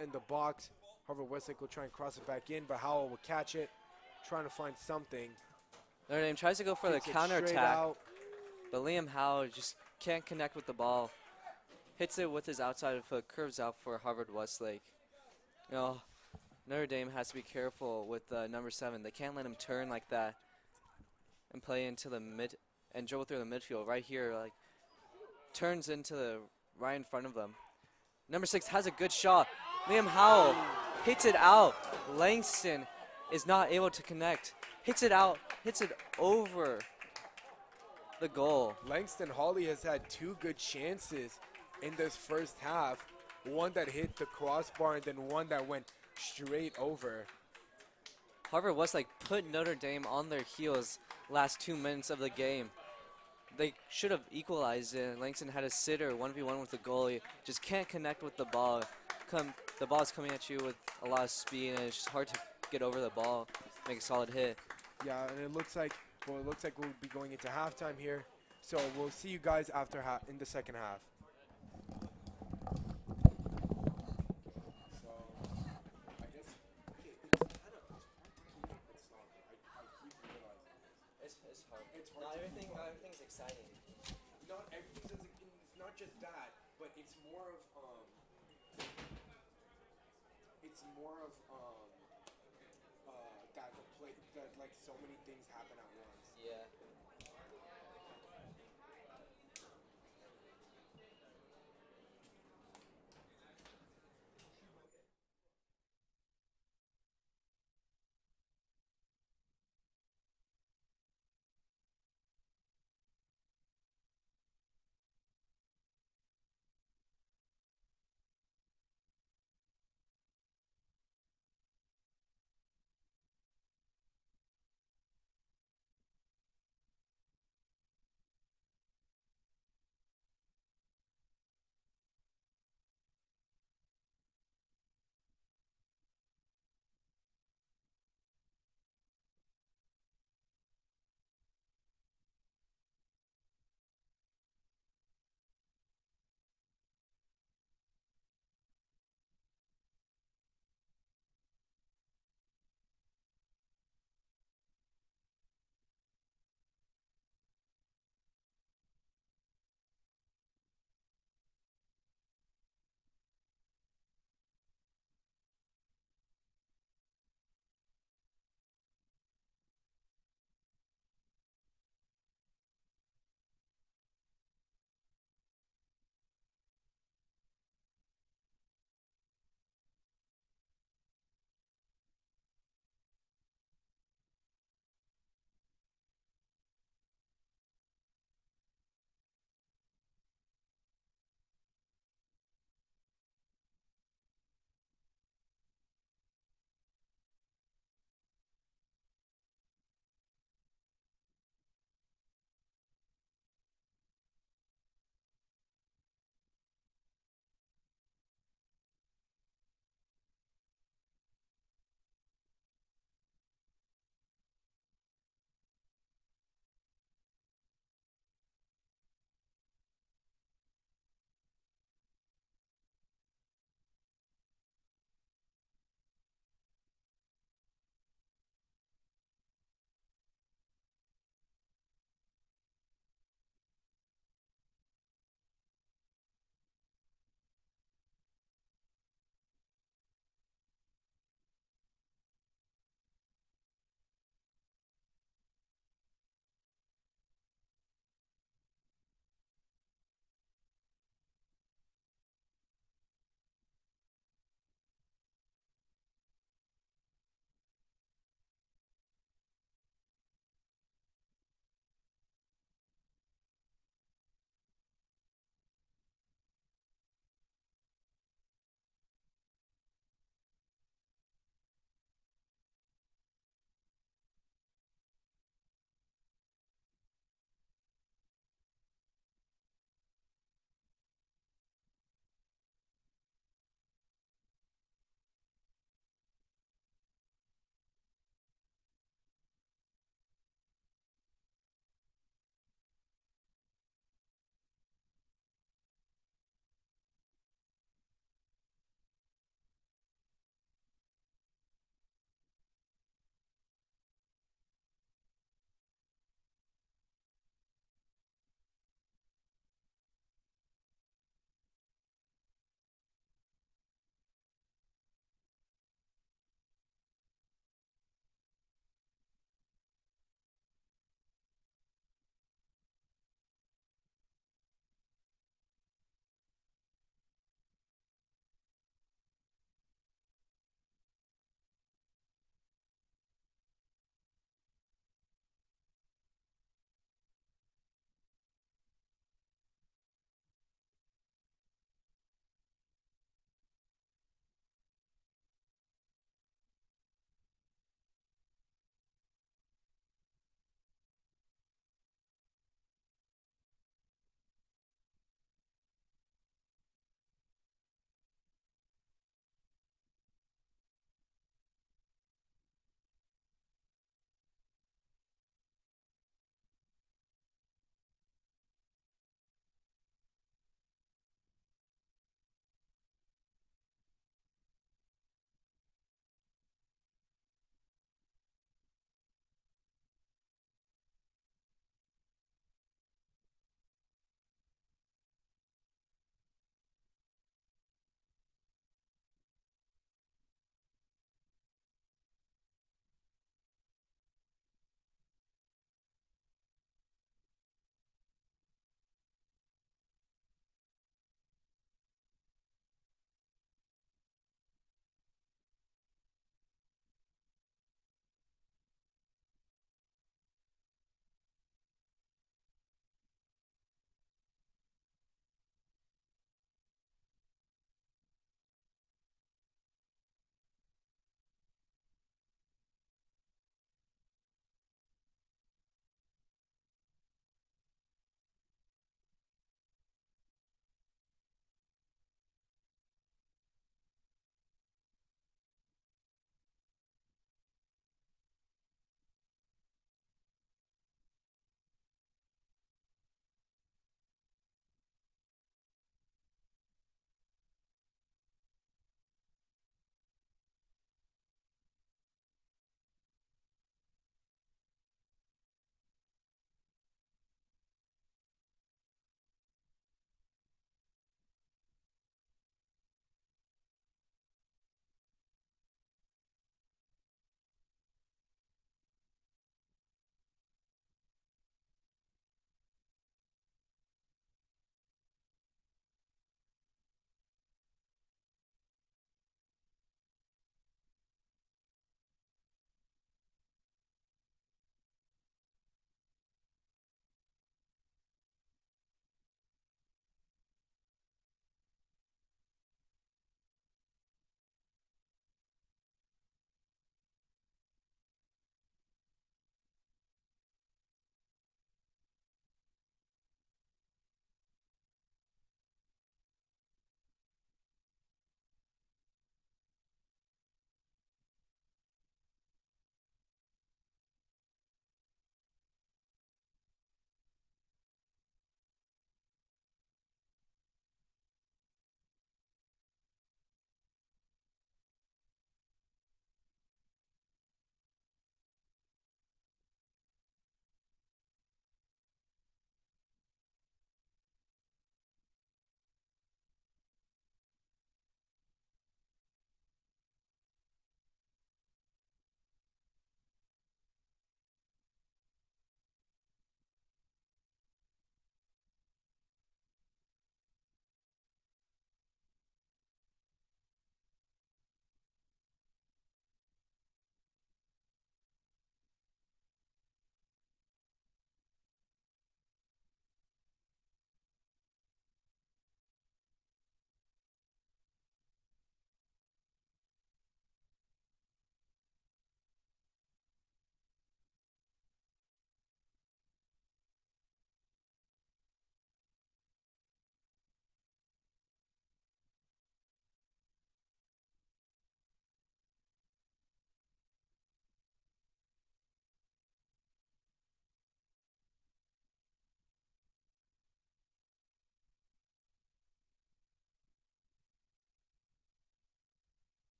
in the box. Harvard Westlake will try and cross it back in, but Howell will catch it, trying to find something. Notre Dame tries to go for the counterattack, but Liam Howell just can't connect with the ball. Hits it with his outside foot, curves out for Harvard Westlake. You know, Notre Dame has to be careful with number 7. They can't let him turn like that and play into the mid and dribble through the midfield right here. Like turns into the right in front of them. Number 6 has a good shot. Liam Howell hits it out. Langston is not able to connect. Hits it out. Hits it over the goal. Langston Hawley has had 2 good chances in this first half. One that hit the crossbar and then one that went straight over. Harvard Westlake put Notre Dame on their heels last 2 minutes of the game. They should have equalized it. Langston had a sitter 1v1 with the goalie. Just can't connect with the ball. the ball's coming at you with a lot of speed, and it's just hard to get over the ball, make a solid hit. Yeah, and it looks like we'll be going into halftime here. So we'll see you guys after in the second half. So I guess okay, it's kind of hard to keep up with soccer. I keep realizing this. It's hard. It's hard to keep up. Not everything's exciting. Not everything doesn't. It's not just that, but it's more of that the play that like so many things happen at once. Yeah.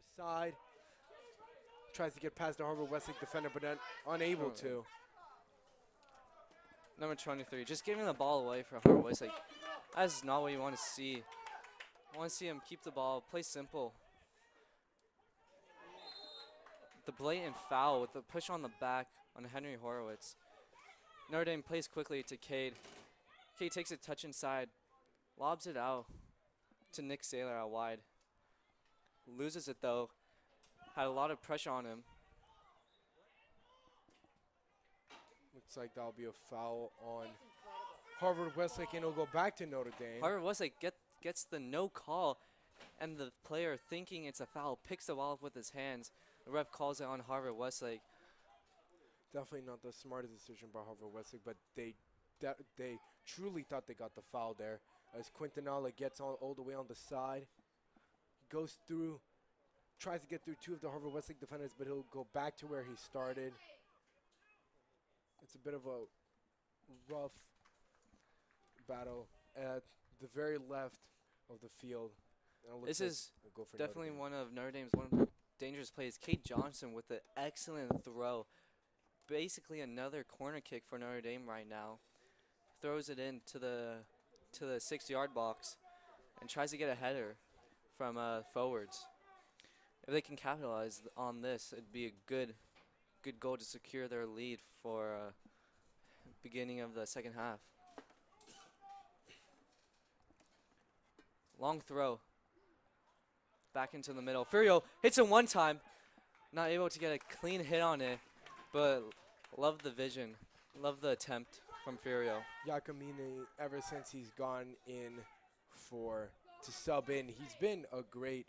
the side. Tries to get past the Harvard Westlake defender, but unable to. Number 23, just giving the ball away for Harvard Westlake. That's not what you want to see. I want to see him keep the ball, play simple. The blatant foul with the push on the back on Henry Horowitz. Notre Dame plays quickly to Cade. Cade takes a touch inside, lobs it out to Nick Saylor out wide. Loses it though. Had a lot of pressure on him. Looks like that'll be a foul on Harvard Westlake, and it'll go back to Notre Dame. Harvard Westlake gets the no call, and the player thinking it's a foul picks the ball up with his hands. The ref calls it on Harvard Westlake. Definitely not the smartest decision by Harvard Westlake, but they truly thought they got the foul there. As Quintanilla gets all the way on the side, goes through, tries to get through two of the Harvard Westlake defenders, but he'll go back to where he started. It's a bit of a rough battle at the very left of the field. This is definitely one of Notre Dame's dangerous plays. Cade Johnson with an excellent throw. Basically another corner kick for Notre Dame right now. Throws it into the 6-yard box and tries to get a header from forwards. If they can capitalize on this, it'd be a good goal to secure their lead for beginning of the second half. Long throw. Back into the middle. Furio hits him one time. Not able to get a clean hit on it, but love the vision. Love the attempt from Furio. Giacomini, ever since he's gone in to sub in, he's been a great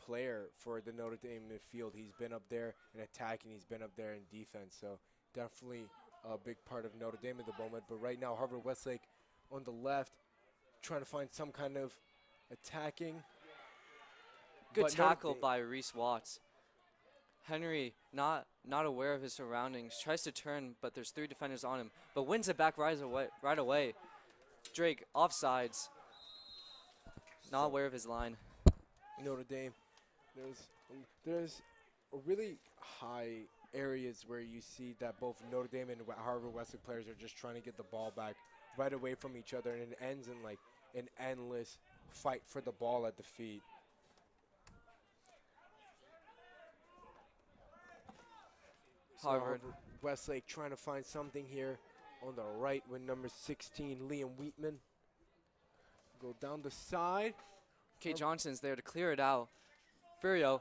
player for the Notre Dame midfield. He's been up there in attacking. He's been up there in defense. So definitely a big part of Notre Dame at the moment. But right now, Harvard Westlake on the left, trying to find some kind of attacking. Good tackle by Reese Watts. Henry not aware of his surroundings. Tries to turn, but there's 3 defenders on him. But wins it back right away. Drake offsides. Not aware of his line. Notre Dame, there's really high areas where you see that both Notre Dame and Harvard Westlake players are just trying to get the ball back right away from each other, and it ends in like an endless fight for the ball at the feet. So Harvard Westlake trying to find something here on the right with number 16, Liam Wheatman. Go down the side. Cade Johnson's there to clear it out. Furio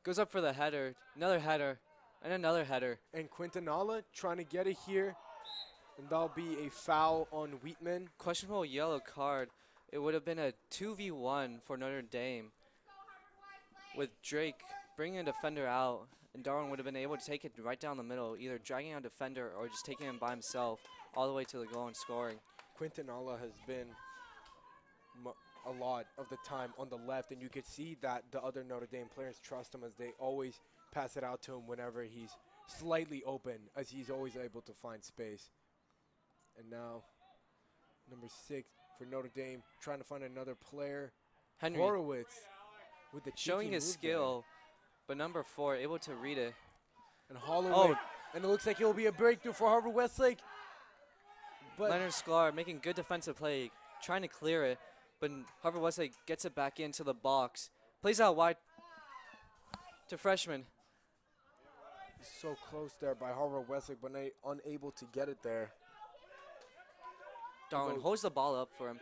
goes up for the header, another header, and another header. And Quintanilla trying to get it here, and that'll be a foul on Wheatman. Questionable yellow card. It would have been a 2v1 for Notre Dame, with Drake bringing a defender out, and Darwin would have been able to take it right down the middle, either dragging out a defender or just taking him by himself all the way to the goal and scoring. Quintanilla has been a lot of the time on the left, and you could see that the other Notre Dame players trust him, as they always pass it out to him whenever he's slightly open, as he's always able to find space. And now number 6 for Notre Dame trying to find another player. Henry Horowitz with the showing his skill, but number 4 able to read it. And Holloway, and it looks like it will be a breakthrough for Harvard Westlake. But Leonard Sklar making good defensive play, trying to clear it, but Harvard Westlake gets it back into the box. Plays out wide to freshman. So close there by Harvard Westlake, but unable to get it there. Darwin holds the ball up for him.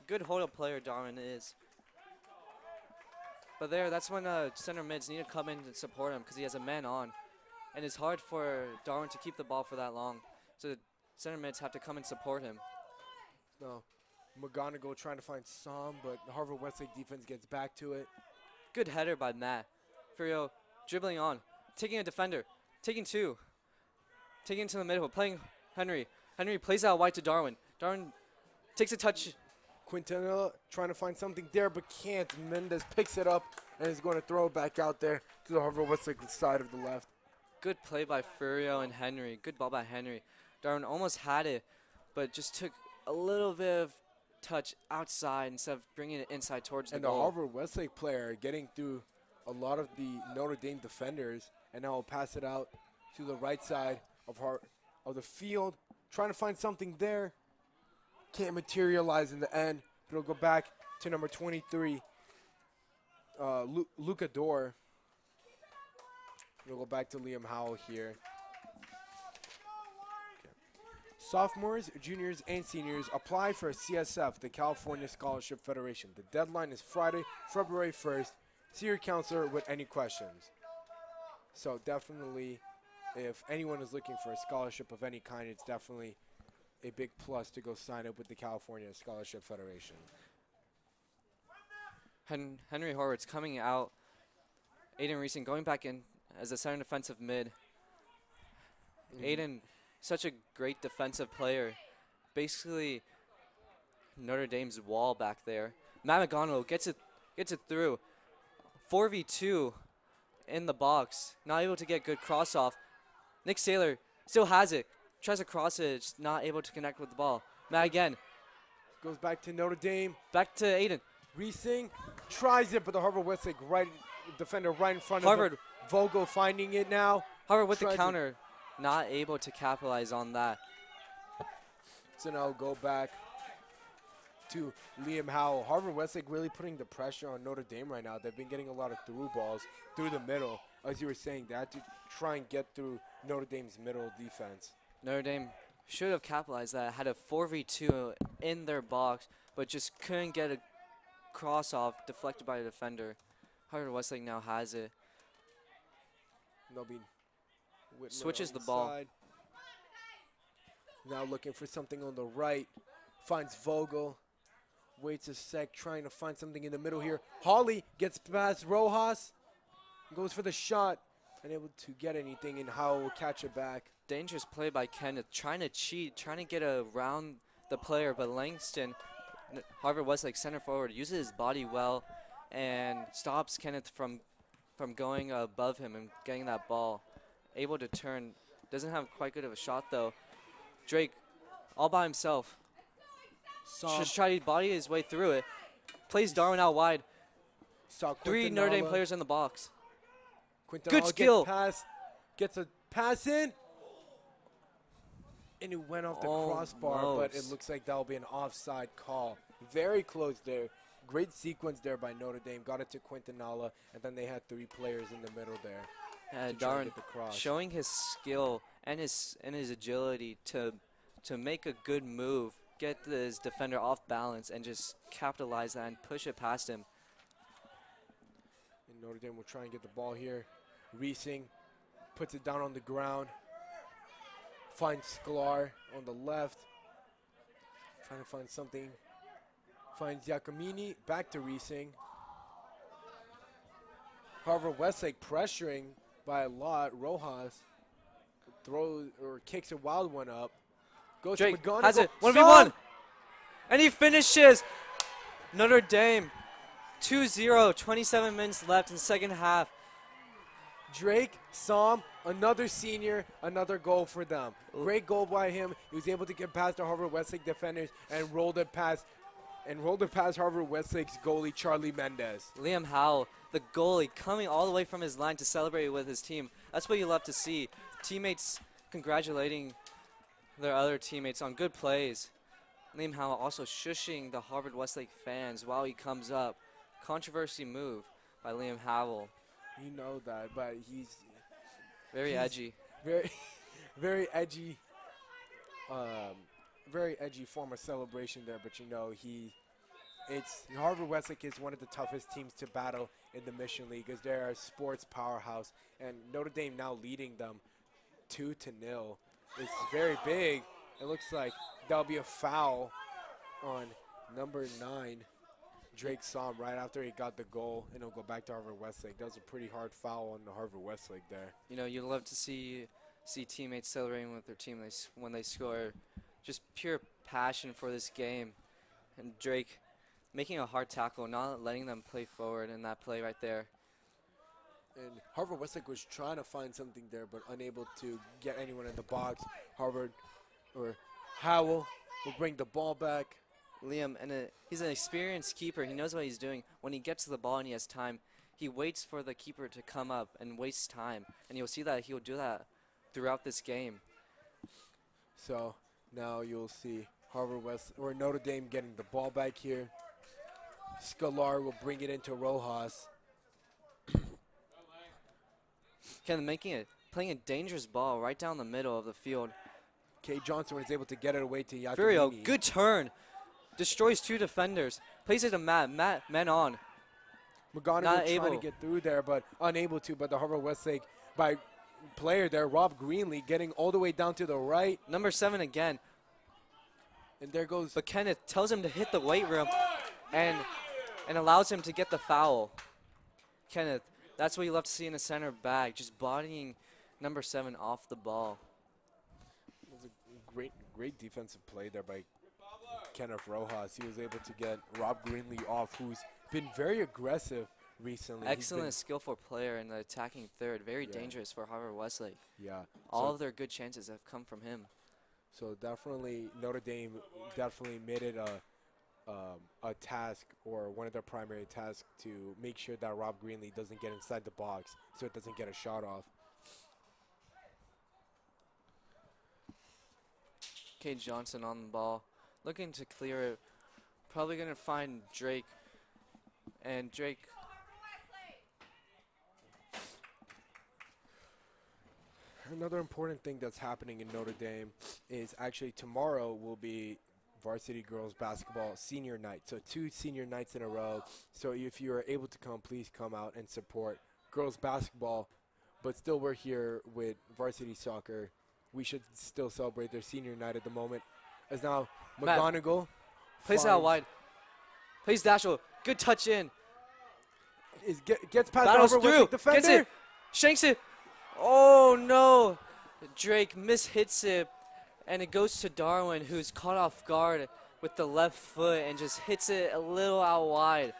Good hold-up player Darwin is. But that's when center mids need to come in and support him, because he has a man on. And it's hard for Darwin to keep the ball for that long. So the center mids have to come and support him. No. McGonigal trying to find some, but the Harvard Westlake defense gets back to it. Good header by Matt. Furio dribbling on, taking a defender, taking 2. Taking into the middle, playing Henry. Henry plays out wide to Darwin. Darwin takes a touch. Quintanilla trying to find something there, but can't. Mendez picks it up and is going to throw it back out there to the Harvard Westlake side of the left. Good play by Furio and Henry. Good ball by Henry. Darwin almost had it, but just took a little bit of touch outside instead of bringing it inside towards the And the goal. Harvard Westlake player getting through a lot of the Notre Dame defenders, and now will pass it out to the right side of the field, trying to find something there. Can't materialize in the end, but it'll go back to number 23, Luca Dor. It'll go back to Liam Howell here. Sophomores, juniors, and seniors apply for CSF, the California Scholarship Federation. The deadline is Friday, February 1st. See your counselor with any questions. So definitely, if anyone is looking for a scholarship of any kind, it's definitely a big plus to go sign up with the California Scholarship Federation. Henry Horowitz coming out. Aiden Reesing going back in as a center defensive mid. Aiden, such a great defensive player. Basically, Notre Dame's wall back there. Matt McGonigal gets it through. 4v2 in the box. Not able to get good cross off. Nick Saylor still has it. Tries to cross it, just not able to connect with the ball. Matt again. Goes back to Notre Dame. Back to Aiden. Reesing tries it, but the Harvard Westlake defender right in front of Harvard. him. Vogel finding it now. Harvard with the Tries it. counter. Not able to capitalize on that. So now go back to Liam Howell. Harvard Westlake really putting the pressure on Notre Dame right now. They've been getting a lot of through balls through the middle. As you were saying, they had to try and get through Notre Dame's middle defense. Notre Dame should have capitalized that. Had a 4v2 in their box, but just couldn't get a cross off deflected by the defender. Harvard Westlake now has it. They'll be Whitmer Switches on the ball. side. Now looking for something on the right. Finds Vogel. Waits a sec, trying to find something in the middle here. Hawley gets past Rojas. Goes for the shot. Unable to get anything, and Howell will catch it back. Dangerous play by Kenneth, trying to cheat, trying to get around the player, but Langston, Harvard Westlake center forward, uses his body well and stops Kenneth from going above him and getting that ball. Able to turn, doesn't have quite good of a shot though. Drake, all by himself, just try to body his way through it. Plays Darwin out wide. Three Notre Dame players in the box. Good skill. Gets a pass in. And it went off the crossbar, but it looks like that'll be an offside call. Very close there. Great sequence there by Notre Dame. Got it to Quintanilla, and then they had three players in the middle there. Darwin showing his skill and his agility to make a good move, get his defender off balance, and just capitalize that and push it past him. And Notre Dame will try and get the ball here. Reesing puts it down on the ground. Finds Sklar on the left. Trying to find something. Finds Giacomini. Back to Reesing. Harvard Westlake pressuring by a lot. Rojas throws or kicks a wild one up. Goes Drake to McGonigal. has it. 1v1. And he finishes. Notre Dame 2-0. 27 minutes left in the second half. Drake, Som, another senior, another goal for them. Great goal by him. He was able to get past the Harvard Westlake defenders and rolled it past Harvard Westlake's goalie, Charlie Mendez. Liam Howell, the goalie, coming all the way from his line to celebrate with his team. That's what you love to see. Teammates congratulating their other teammates on good plays. Liam Howell also shushing the Harvard Westlake fans while he comes up. Controversy move by Liam Howell. You know that, but he's very edgy. Very, very edgy. Very edgy form of celebration there, but you know Harvard Westlake is one of the toughest teams to battle in the Mission League, as they're a sports powerhouse, and Notre Dame now leading them 2-0. It's very big. It looks like there'll be a foul on number 9. Drake Som right after he got the goal, and it'll go back to Harvard Westlake. That was a pretty hard foul on the Harvard Westlake there. You know, you love to see teammates celebrating with their team when they score. Just pure passion for this game. And Drake making a hard tackle, not letting them play forward in that play right there. And Harvard Westlake was trying to find something there, but unable to get anyone in the box. Howell will bring the ball back. Liam, and he's an experienced keeper. He knows what he's doing. When he gets to the ball and he has time, he waits for the keeper to come up and wastes time. And you'll see that he'll do that throughout this game. So now you'll see Harvard West or Notre Dame getting the ball back here. Scalar will bring it into Rojas. Ken playing a dangerous ball right down the middle of the field. K. Johnson was able to get it away to Yakamini. Furio, good turn. Destroys 2 defenders. Plays it to Matt. Man on. McGonigal trying to get through there, but unable to. But the Harvard Westlake by player there, Rob Greenlee, getting all the way down to the right. Number 7 again. And there goes. But Kenneth tells him to hit the weight room and allows him to get the foul. Kenneth, that's what you love to see in a center back, just bodying number 7 off the ball. It was a great defensive play there by Kenneth Rojas. He was able to get Rob Greenlee off, who's been very aggressive recently. Excellent, skillful player in the attacking third. Very dangerous for Harvard Westlake. Yeah. All of their good chances have come from him. So definitely Notre Dame definitely made it a task, or one of their primary tasks, to make sure that Rob Greenlee doesn't get inside the box so it doesn't get a shot off. K. Johnson on the ball, looking to clear it. Probably going to find Drake. And Drake. Another important thing that's happening in Notre Dame is actually tomorrow will be varsity girls basketball senior night. So 2 senior nights in a row. So if you are able to come, please come out and support girls basketball. But still, we're here with varsity soccer. We should still celebrate their senior night at the moment. As now McGonigal plays out wide. Plays Dashel. Good touch in. Gets past Battles the through. defender. Gets it. Shanks it. Oh no. Drake mishits it. And it goes to Darwin, who's caught off guard with the left foot and just hits it a little out wide.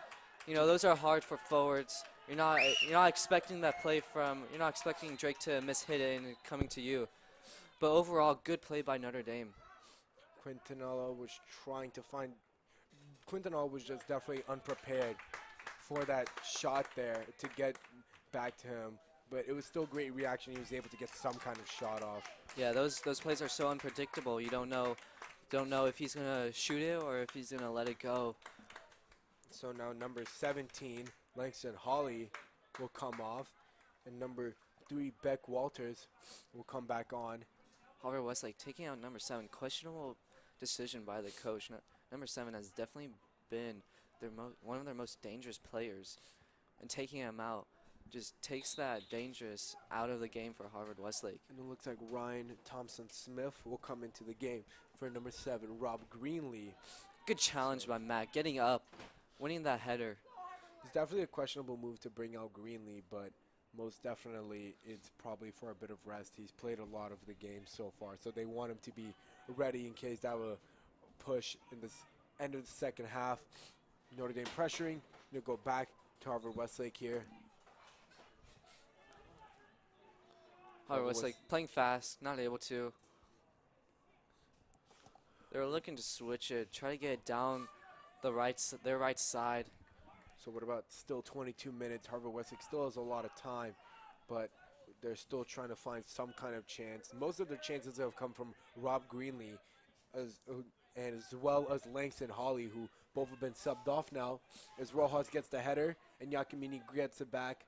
You know, those are hard for forwards. You're not expecting that play from. You're not expecting Drake to mishit it and coming to you. But overall, good play by Notre Dame. Quintanilla was trying to find. Quintanilla was just definitely unprepared for that shot there to get back to him. But it was still great reaction. He was able to get some kind of shot off. Yeah, those plays are so unpredictable. You don't know if he's gonna shoot it or if he's gonna let it go. So now number 17, Langston Hawley, will come off, and number 3, Beck Walters, will come back on. Harvard Westlake taking out number 7. Questionable decision by the coach. Number 7 has definitely been one of their most dangerous players, and taking him out just takes that dangerous out of the game for Harvard Westlake. And it looks like Ryan Thompson-Smith will come into the game for number 7, Rob Greenlee. Good challenge by Matt, getting up, winning that header. It's definitely a questionable move to bring out Greenlee, but most definitely it's probably for a bit of rest. He's played a lot of the game so far, so they want him to be ready in case that will push in the end of the second half. Notre Dame pressuring. They'll go back to Harvard Westlake here. Harvard Westlake playing fast, not able to. They're looking to switch it, try to get it down their right side. So what about still 22 minutes? Harvard Westlake still has a lot of time, but they're still trying to find some kind of chance. Most of their chances have come from Rob Greenlee, as well as Langston Hawley, who both have been subbed off now, as Rojas gets the header and Yakamini gets it back.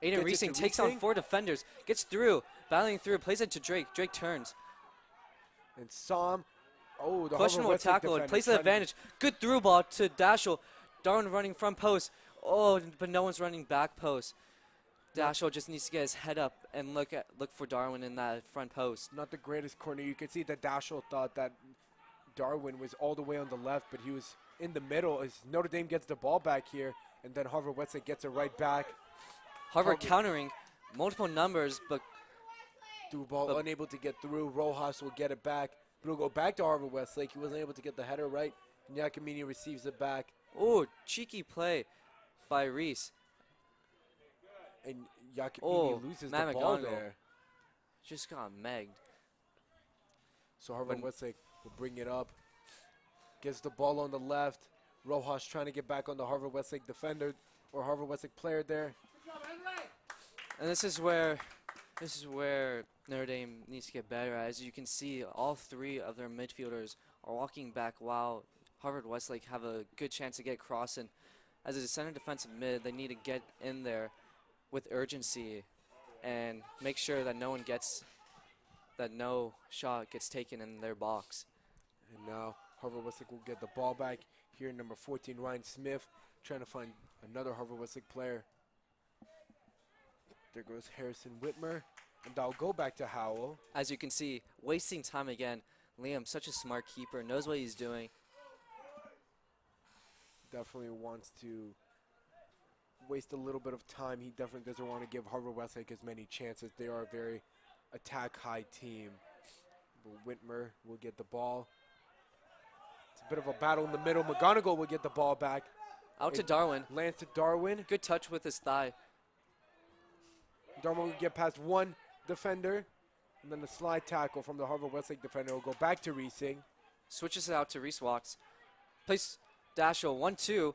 Aiden Reesing takes on 4 defenders, gets through, battling through, plays it to Drake. Drake turns. And Sam, the questionable tackle, and plays the advantage. Good through ball to Dashel. Darwin running front post. Oh, but no one's running back post. Dashel just needs to get his head up and look for Darwin in that front post. Not the greatest corner. You can see that Dashel thought that Darwin was all the way on the left, but he was in the middle as Notre Dame gets the ball back here, and then Harvard Westlake gets it right back. Harvard countering multiple numbers, but through ball, unable to get through. Rojas will get it back, but it'll go back to Harvard Westlake. He wasn't able to get the header right, and Yakamini receives it back. Oh, cheeky play by Reese. And Yakamini loses the ball there. Just got megged. So Harvard Westlake will bring it up. Gets the ball on the left. Rojas trying to get back on the Harvard Westlake defender or Harvard Westlake player there. And this is where Notre Dame needs to get better. As you can see, all three of their midfielders are walking back while Harvard Westlake have a good chance to get crossing. As a center defensive mid, they need to get in there with urgency and make sure that no shot gets taken in their box. And now Harvard Westlake will get the ball back. Here, number 14, Ryan Smith, trying to find another Harvard Westlake player. There goes Harrison Whitmer, and that'll go back to Howell. As you can see, wasting time again. Liam, such a smart keeper, knows what he's doing. Definitely wants to waste a little bit of time. He definitely doesn't want to give Harvard Westlake as many chances. They are a very attack-high team. But Whitmer will get the ball. It's a bit of a battle in the middle. McGonigal will get the ball back. Out to Darwin. Lands to Darwin. Good touch with his thigh. Darwin will get past one defender. And then the slide tackle from the Harvard Westlake defender will go back to Reesing. Switches it out to Reese Walks. Plays Dashel 1-2.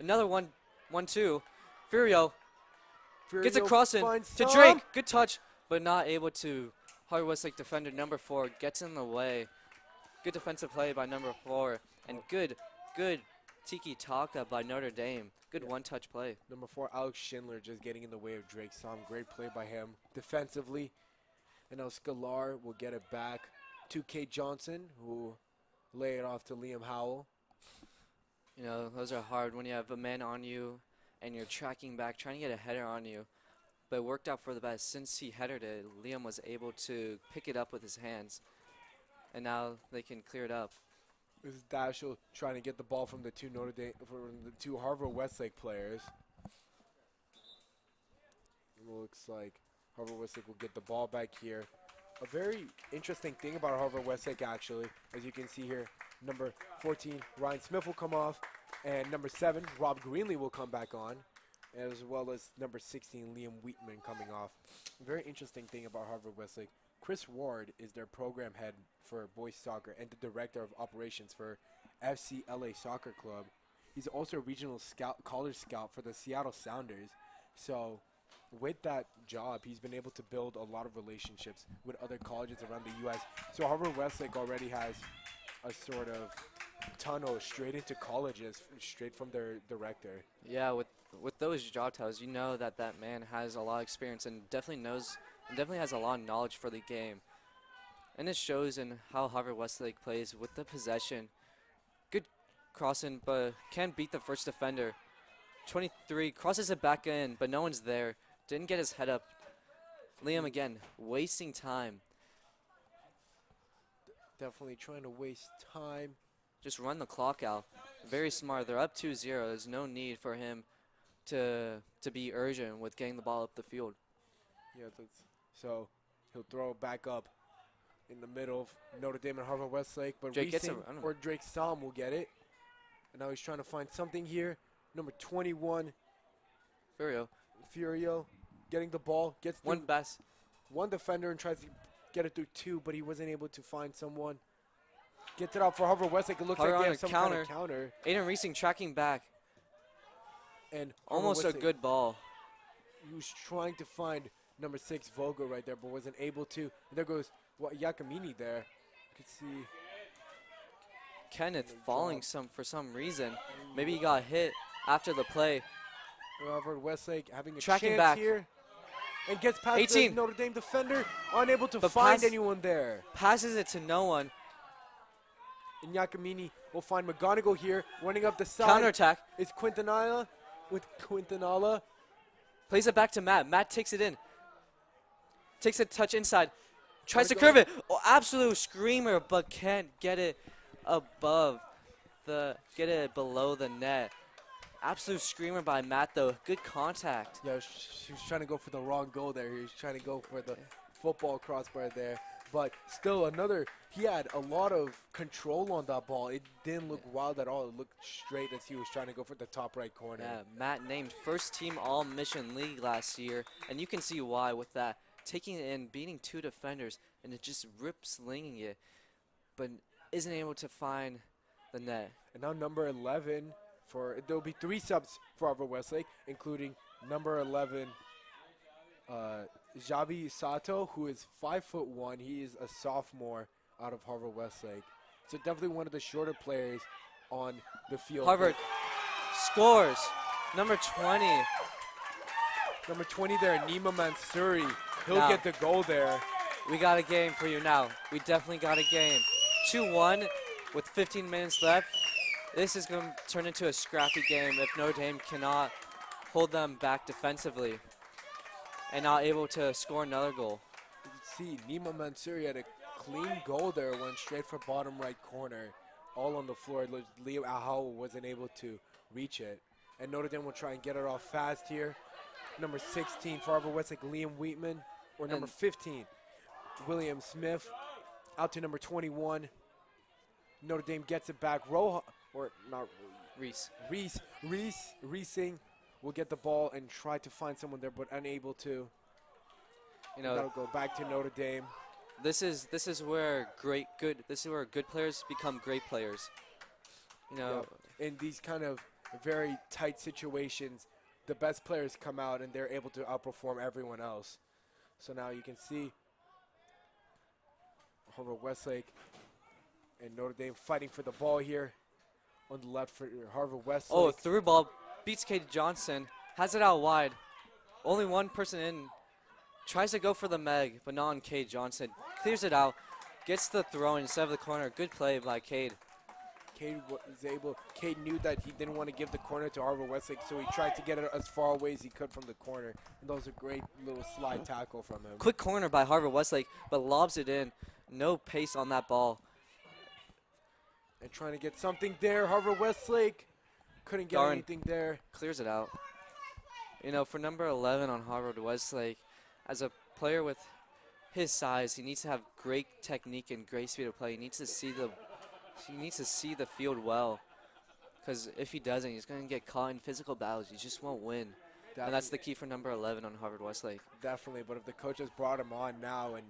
Another 1-2. Furio gets a cross in to Drake. Good touch, but not able to. Harvard Westlake defender number 4 gets in the way. Good defensive play by number 4. And good tiki taka by Notre Dame. Good one-touch play. Number 4, Alex Schindler, just getting in the way of Drake. Great play by him defensively. And now Scalar will get it back to Kate Johnson, who will lay it off to Liam Howell. You know, those are hard when you have a man on you and you're tracking back, trying to get a header on you. But it worked out for the best. Since he headed it, Liam was able to pick it up with his hands. And now they can clear it up. This is Dashel trying to get the ball from the two Harvard Westlake players. It looks like Harvard Westlake will get the ball back here. A very interesting thing about Harvard Westlake, actually, as you can see here, number 14, Ryan Smith will come off, and number 7, Rob Greenlee will come back on, as well as number 16, Liam Wheatman coming off. A very interesting thing about Harvard Westlake, Chris Ward is their program head for boys soccer and the director of operations for FCLA Soccer Club. He's also a regional college scout for the Seattle Sounders. So with that job, he's been able to build a lot of relationships with other colleges around the U.S. So Harvard Westlake already has a sort of tunnel straight into colleges, straight from their director. Yeah, with those job titles, you know that man has a lot of experience and definitely has a lot of knowledge for the game. And it shows in how Harvard Westlake plays with the possession. Good crossing, but can't beat the first defender. 23 crosses it back in, but no one's there. Didn't get his head up. Liam again, wasting time. Definitely trying to waste time. Just run the clock out. Very smart. They're up 2-0. There's no need for him to be urgent with getting the ball up the field. Yeah, so he'll throw it back up in the middle of Notre Dame and Harvard Westlake, but Drake gets it, or Drake Salm will get it. And now he's trying to find something here. Number 21, Furio getting the ball, gets one defender and tries to get it through 2, but he wasn't able to find someone. Gets it out for Harvard Westlake. It looks like they have some kind of counter. Aiden Reesing tracking back. And almost a good ball. He was trying to find number 6, Vogel, right there, but wasn't able to. And there goes Yakamini there. You can see Kenneth falling for some reason. Maybe he got hit after the play. Harvard Westlake having a tracking chance back here. And gets past 18. the Notre Dame defender. Unable to find anyone there. Passes it to no one. And Yakamini will find McGonigal here. Running up the side. Counterattack. It's Quintanilla with Quintanilla. Plays it back to Matt. Matt takes it in. Takes a touch inside. Tries to curve it. Oh, absolute screamer, but can't get it below the net. Absolute screamer by Matt, though. Good contact. Yeah, she was trying to go for the wrong goal there. He was trying to go for the football crossbar there. But still, he had a lot of control on that ball. It didn't look wild at all. It looked straight as he was trying to go for the top right corner. Yeah, Matt named first team All-Mission League last year, and you can see why with that. Taking it in, beating 2 defenders, and it just rip-slinging it, but isn't able to find the net. And now number 11 there'll be 3 subs for Harvard Westlake, including number 11, Javi Sato, who is 5'1". He is a sophomore out of Harvard Westlake. So definitely one of the shorter players on the field. Harvard scores. Number 20. Number 20 there, Nima Mansouri. He'll Now, get the goal there. we got a game for you now. We definitely got a game. 2-1 with 15 minutes left. This is going to turn into a scrappy game if Notre Dame cannot hold them back defensively and not able to score another goal. You can see Nima Mansouri had a clean goal there, went straight for bottom right corner, all on the floor. Leo Ahau wasn't able to reach it. And Notre Dame will try and get it off fast here. Number 16 for Harvard Westlake, Liam Wheatman, or number 15, William Smith, out to number 21. Notre Dame gets it back. Reesing will get the ball and try to find someone there, but unable to. That'll go back to Notre Dame. This is where good players become great players. In these kind of very tight situations, the best players come out and they're able to outperform everyone else. So now you can see Harvard Westlake and Notre Dame fighting for the ball here on the left for Harvard Westlake. Oh, through ball, beats Cade Johnson, has it out wide. Only one person in, tries to go for the Meg, but not on Cade Johnson. Clears it out, gets the throw instead of the corner. Good play by Cade. Cade knew that he didn't want to give the corner to Harvard Westlake, so he tried to get it as far away as he could from the corner. And that was a great little slide tackle from him. Quick corner by Harvard Westlake, but lobs it in. No pace on that ball. And trying to get something there. Harvard Westlake couldn't get anything there. Clears it out. For number 11 on Harvard Westlake, as a player with his size, he needs to have great technique and great speed of play. He needs to see the field well, because if he doesn't, he's going to get caught in physical battles. He just won't win. Definitely. And that's the key for number 11 on Harvard Westlake. Definitely, but if the coach has brought him on now and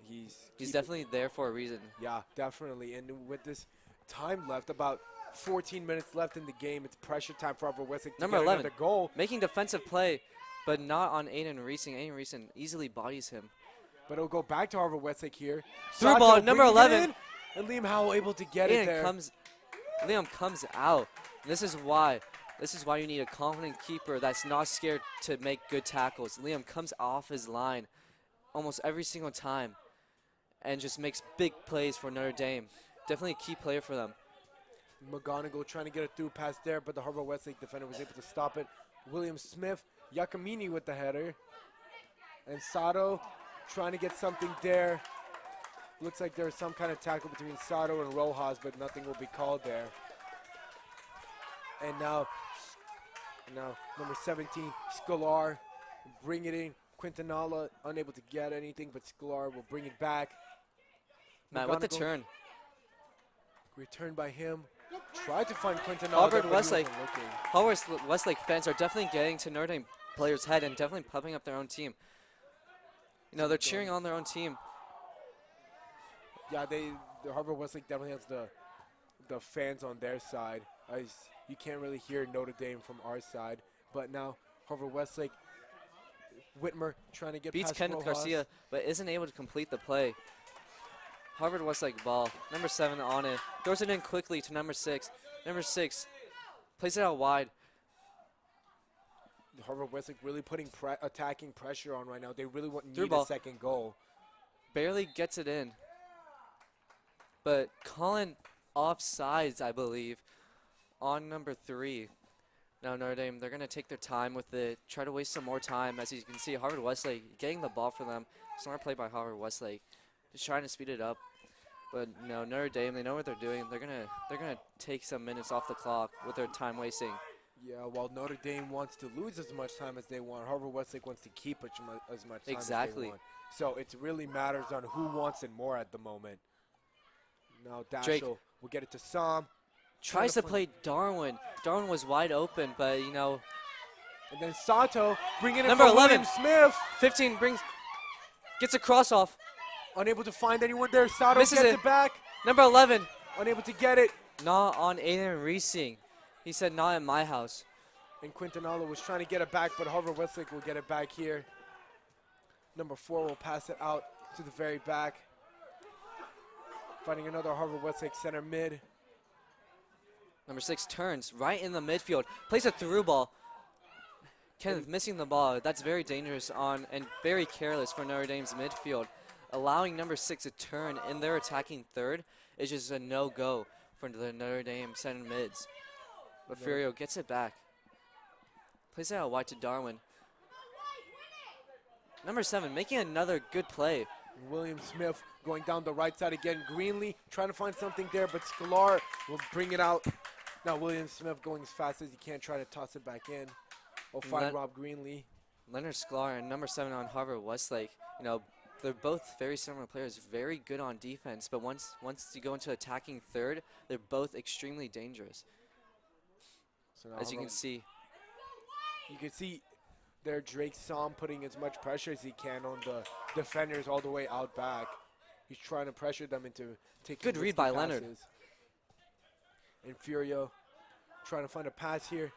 he's definitely there for a reason. Yeah, definitely. And with this time left, about 14 minutes left in the game, it's pressure time for Harvard Westlake to get another goal. Making defensive play, but not on Aiden Reesing. Aiden Reesing easily bodies him. But it'll go back to Harvard Westlake here. Through ball, number 11. And Liam Howell able to get it there. Liam comes out. This is why you need a confident keeper that's not scared to make good tackles. Liam comes off his line almost every single time and just makes big plays for Notre Dame. Definitely a key player for them. McGonigal trying to get a through pass there, but the Harvard Westlake defender was able to stop it. William Smith, Yakamini with the header. And Sato trying to get something there. Looks like there's some kind of tackle between Sato and Rojas, but nothing will be called there. And now number 17, Scolar, bring it in. Quintanilla unable to get anything, but Scolar will bring it back. Matt, with the turn. Returned by him. Tried to find Quintanilla. Harvard Westlake fans are definitely getting to Notre Dame players' head and definitely pumping up their own team. They're cheering on their own team. Yeah, the Harvard Westlake definitely has the fans on their side. You can't really hear Notre Dame from our side. But now Harvard Westlake, Whitmer trying to get beats past Kenneth Rojas. Garcia, but isn't able to complete the play. Harvard Westlake ball, number 7 on it, throws it in quickly to number 6. Number 6 plays it out wide. Harvard Westlake really putting attacking pressure on right now. They really Through need ball. a second goal. Barely gets it in. But calling offsides, I believe, on number 3. Now Notre Dame, they're going to take their time with it, try to waste some more time. As you can see, Harvard Westlake getting the ball for them. Smart play by Harvard Westlake, just trying to speed it up. But no, Notre Dame, they know what they're doing. They're gonna take some minutes off the clock with their time wasting. Yeah, while Notre Dame wants to lose as much time as they want, Harvard Westlake wants to keep as much time as they want. So it really matters on who wants it more at the moment. Now Drake Dashel will get it to Sam. Tries to play Darwin. Darwin was wide open, but And then Sato bringing it number from 11. William Smith. 15 gets a cross off. Unable to find anyone there. Sato Misses gets it back. Number 11. Unable to get it. Not on Aiden Reesing. He said not in my house. And Quintanalo was trying to get it back, but Harvard Westlake will get it back here. Number 4 will pass it out to the very back. Finding another Harvard Westlake center mid. Number 6 turns right in the midfield. Plays a through ball. Kenneth missing the ball. That's very dangerous on and very careless for Notre Dame's midfield. Allowing number 6 to turn in their attacking third is just a no-go for the Notre Dame center mids. But Furio gets it back. Plays it out wide to Darwin. Number 7 making another good play. William Smith going down the right side again. Greenlee trying to find something there, but Sklar will bring it out. Now William Smith going as fast as he can, try to toss it back in. We'll find Rob Greenlee. Leonard Sklar and number 7 on Harvard Westlake. You know, they're both very similar players, very good on defense. But once you go into attacking third, they're both extremely dangerous. So as you can see. You can see there Drake Som putting as much pressure as he can on the defenders all the way out back. He's trying to pressure them into taking good read by Leonard. And Furio trying to find a pass here.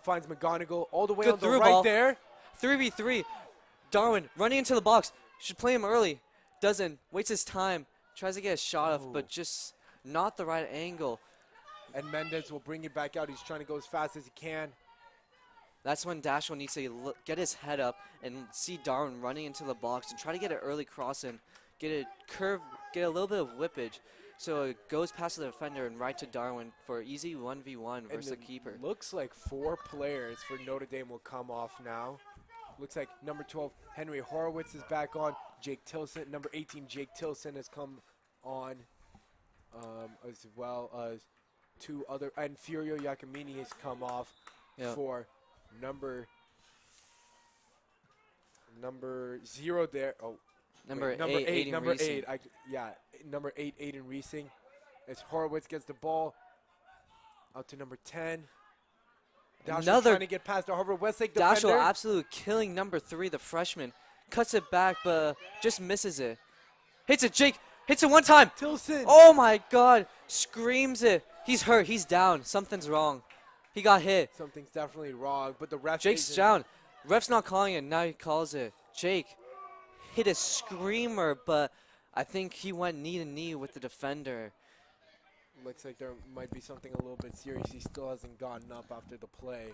Finds McGonigal all the way good on the right ball. there. 3v3. Darwin running into the box. Should play him early. Doesn't. Waits his time. Tries to get a shot off, but just not the right angle. And Mendez will bring it back out. He's trying to go as fast as he can. That's when Dashel needs to get his head up and see Darwin running into the box and try to get an early cross in, get a curve, get a little bit of whippage, so it goes past the defender and right to Darwin for easy 1v1 versus the keeper. Looks like 4 players for Notre Dame will come off now. Looks like number 12, Henry Horowitz is back on. Jake Tilson, number 18, Jake Tilson has come on, as well as 2 other, and Furio Giacomini has come off for number 0 there. Oh, number 8, number 8. Number 8. Number 8, Aiden Reesing. As Horowitz gets the ball out to number 10. Dashel trying to get past the Harvard Westlake defender. Dashel absolutely killing number 3, the freshman. Cuts it back, but just misses it. Hits it, Jake. Hits it one time. Tilson. Oh my God. Screams it. He's hurt. He's down. Something's wrong. He got hit. Something's definitely wrong, but the ref. Jake's down. Ref's not calling it. Now he calls it. Jake hit a screamer, but I think he went knee to knee with the defender. Looks like there might be something a little bit serious. He still hasn't gotten up after the play.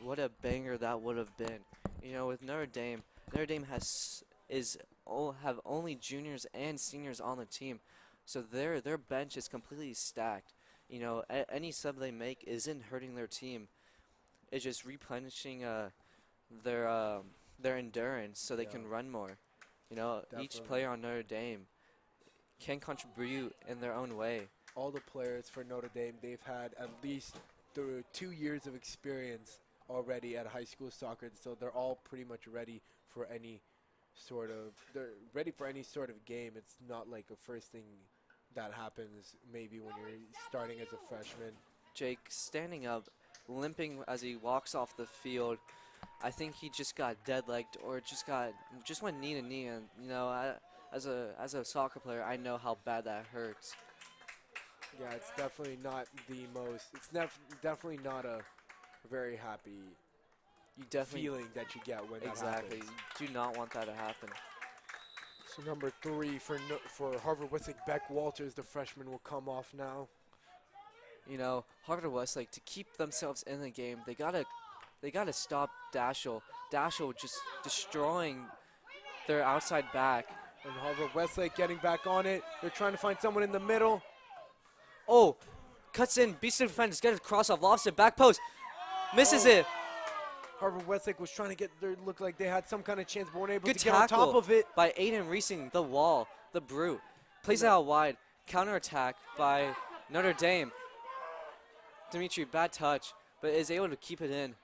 What a banger that would have been. You know, with Notre Dame have only juniors and seniors on the team, so their bench is completely stacked. You know, any sub they make isn't hurting their team. It's just replenishing their endurance so they can run more. You know, each player on Notre Dame can contribute in their own way. All the players for Notre Dame, they've had at least 2 years of experience already at high school soccer, so they're all pretty much ready for any sort of game. It's not like a first thing that happens maybe when you're starting as a freshman. Jake standing up, limping as he walks off the field. I think he just got dead-legged or just went knee to knee. And you know, as a soccer player, I know how bad that hurts. Yeah, it's definitely not the most. It's definitely not a very happy feeling that you get when that happens. Exactly. You do not want that to happen. So number 3 for Harvard Westlake, Beck Walters, the freshman, will come off now. You know, Harvard Westlake, to keep themselves in the game, they gotta stop Dashel. Dashel just destroying their outside back. And Harvard Westlake getting back on it. They're trying to find someone in the middle. Oh, cuts in, beats the defenders, gets a cross off, lofts it, back post, misses it. Harvard Westlake was trying to get there, looked like they had some kind of chance, but weren't able Good to get on top of it. By Aiden Reesing, the wall, the brute. Plays it out wide, counterattack by Notre Dame. Dimitri, bad touch, but is able to keep it in.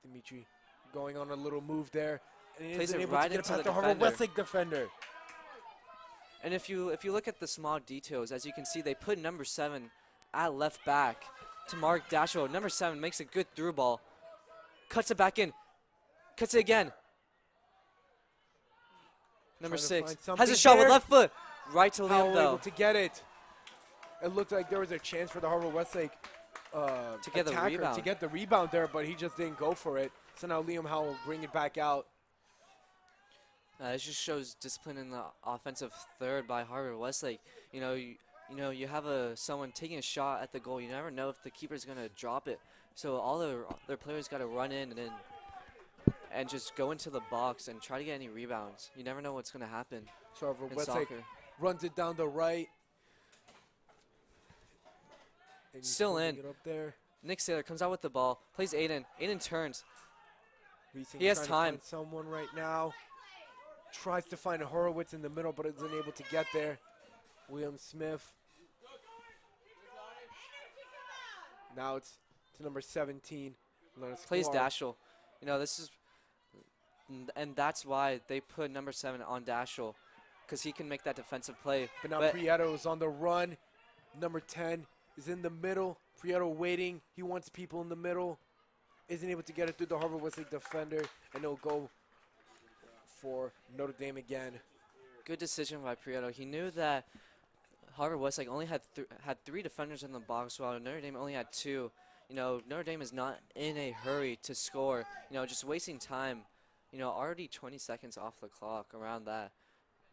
Dimitri going on a little move there. And plays isn't it able right to get into past the Harvard defender. Westlake defender. And if you look at the small details, as you can see, they put number 7 at left back to mark Dashel. Number 7 makes a good through ball, cuts it back in, cuts it again. Number 6 has a shot with left foot, right to Liam though. Able to get it. It looked like there was a chance for the Harvard Westlake To get the attacker rebound. to get the rebound there, but he just didn't go for it. So now Liam Howell will bring it back out. It just shows discipline in the offensive third by Harvard Westlake. You have someone taking a shot at the goal. You never know if the keeper's gonna drop it. So all their players got to run in and just go into the box and try to get any rebounds. You never know what's gonna happen So Harvard in Westlake soccer. runs it down the right. And he's Still putting in. it up there. Nick Saylor comes out with the ball, plays Aiden. Aiden turns. Leasing He has trying to time. find someone right now. Tries to find Horowitz in the middle, but isn't able to get there. William Smith. Now it's to number 17. Plays Dashel. And that's why they put number 7 on Dashel, because he can make that defensive play. But now Prieto is on the run. Number 10 is in the middle. Prieto waiting. He wants people in the middle. Isn't able to get it through the Harvard Westlake defender, and he'll go for Notre Dame again. Good decision by Prieto. He knew that Harvard Westlake only had 3 defenders in the box, while Notre Dame only had 2. Notre Dame is not in a hurry to score. Just wasting time. Already 20 seconds off the clock around that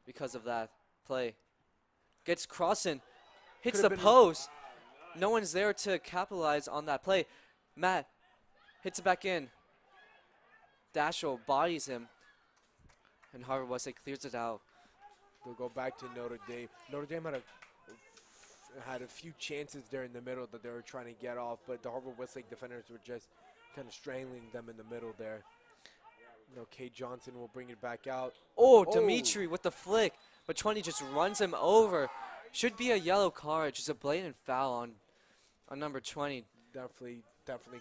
because of that play. Gets crossing, hits the post. No one's there to capitalize on that play. Matt hits it back in. Dashel bodies him, and Harvard Westlake clears it out. They'll go back to Notre Dame. Notre Dame had a few chances there in the middle that they were trying to get off, but the Harvard Westlake defenders were just kind of strangling them in the middle there. Kay Johnson will bring it back out. Oh, Dimitri with the flick, but 20 just runs him over. Should be a yellow card, just a blatant foul on number 20. Definitely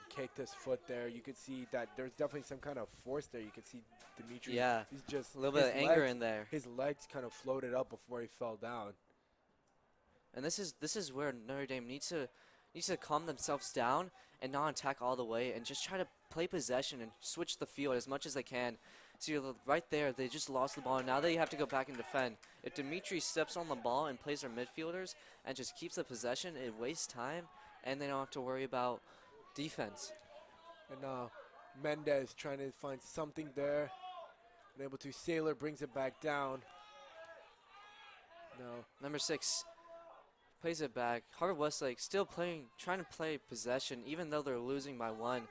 kicked his foot there. You could see that there's definitely some kind of force there. You could see Dimitri. Yeah, he's just a little bit of anger in there. His legs kind of floated up before he fell down. And this is where Notre Dame needs to calm themselves down and not attack all the way and just try to play possession and switch the field as much as they can. So you're right there, they just lost the ball, and now they have to go back and defend. If Dimitri steps on the ball and plays their midfielders and just keeps the possession, it wastes time, and they don't have to worry about defense. And Mendez trying to find something there. Unable to. Saylor brings it back down. No. Number 6 plays it back. Harvard Westlake still trying to play possession, even though they're losing by 1.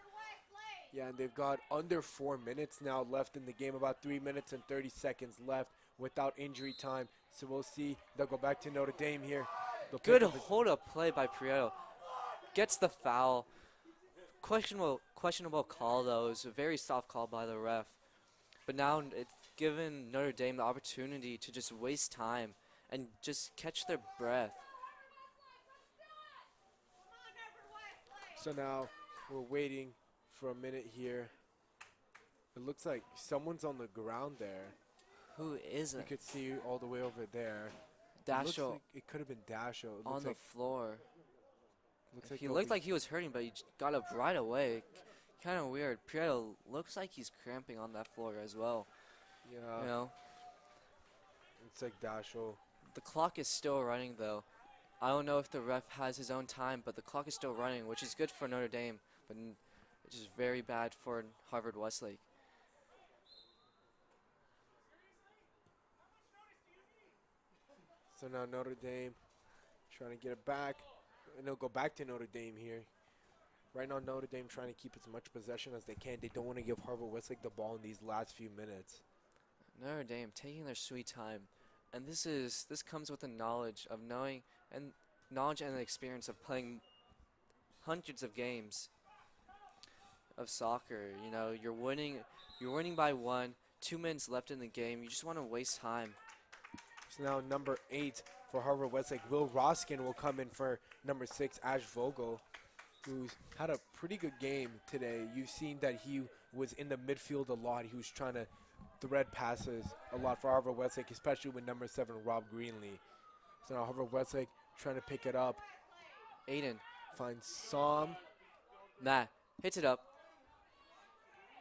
Yeah, and they've got under 4 minutes now left in the game, about 3 minutes and 30 seconds left without injury time. So we'll see. They'll go back to Notre Dame here. Good hold-up play by Prieto. Gets the foul. Questionable call, though. It was a very soft call by the ref. But now it's given Notre Dame the opportunity to just waste time and just catch their breath. So now we're waiting for a minute here. It looks like someone's on the ground there. Who is You it? could see all the way over there. Dashel It could have been Dashel. on the floor. He they'll looked be- like he was hurting, but he got up right away. Kind of weird. Prieto looks like he's cramping on that floor as well. Yeah. It's like Dashel. The clock is still running, though. I don't know if the ref has his own time, but the clock is still running, which is good for Notre Dame, but it's just very bad for Harvard Westlake. So now Notre Dame trying to get it back. And they'll go back to Notre Dame here. Right now Notre Dame trying to keep as much possession as they can. They don't want to give Harvard Westlake the ball in these last few minutes. Notre Dame taking their sweet time, and this comes with the knowledge and the experience of playing hundreds of games of soccer. You're winning by 1, 2 minutes left in the game. You just want to waste time. So now number 8 for Harvard Westlake, Will Roskin will come in for number 6, Ash Vogel, who's had a pretty good game today. You've seen that he was in the midfield a lot. He was trying to thread passes a lot for Harvard Westlake, especially with number 7, Rob Greenlee. So now Harvard Westlake trying to pick it up. Aiden Finds Som. Matt hits it up.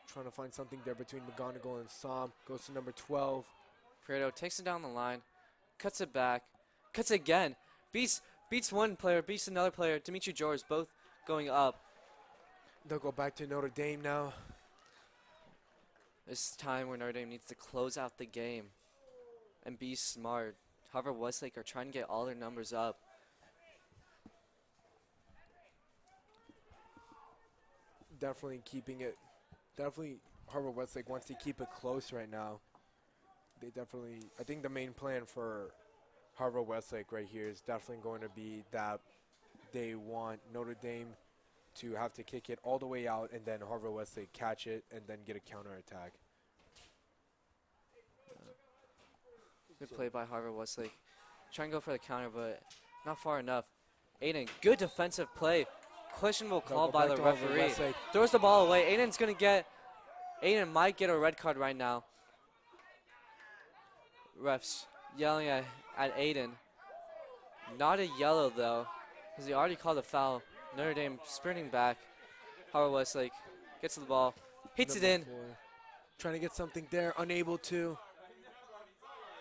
Trying to find something there between McGonigal and Som. Goes to number 12. Prieto takes it down the line, cuts it back, cuts again, beats Beats one player, beats another player. Dimitri George both going up. They'll go back to Notre Dame now. It's time where Notre Dame needs to close out the game and be smart. Harvard Westlake are trying to get all their numbers up. Definitely keeping it. Definitely Harvard Westlake wants to keep it close right now. They definitely, I think the main plan for Harvard Westlake right here is definitely going to be that they want Notre Dame to have to kick it all the way out and then Harvard Westlake catch it and then get a counterattack. Good play by Harvard Westlake. Trying to go for the counter, but not far enough. Aiden, good defensive play. Questionable call by the referee. Throws the ball away. Aiden might get a red card right now. Refs yelling at Aiden. Not a yellow, though, because he already called a foul. Notre Dame sprinting back. Harvard Westlake gets to the ball. Hits it in. 4. Trying to get something there. Unable to.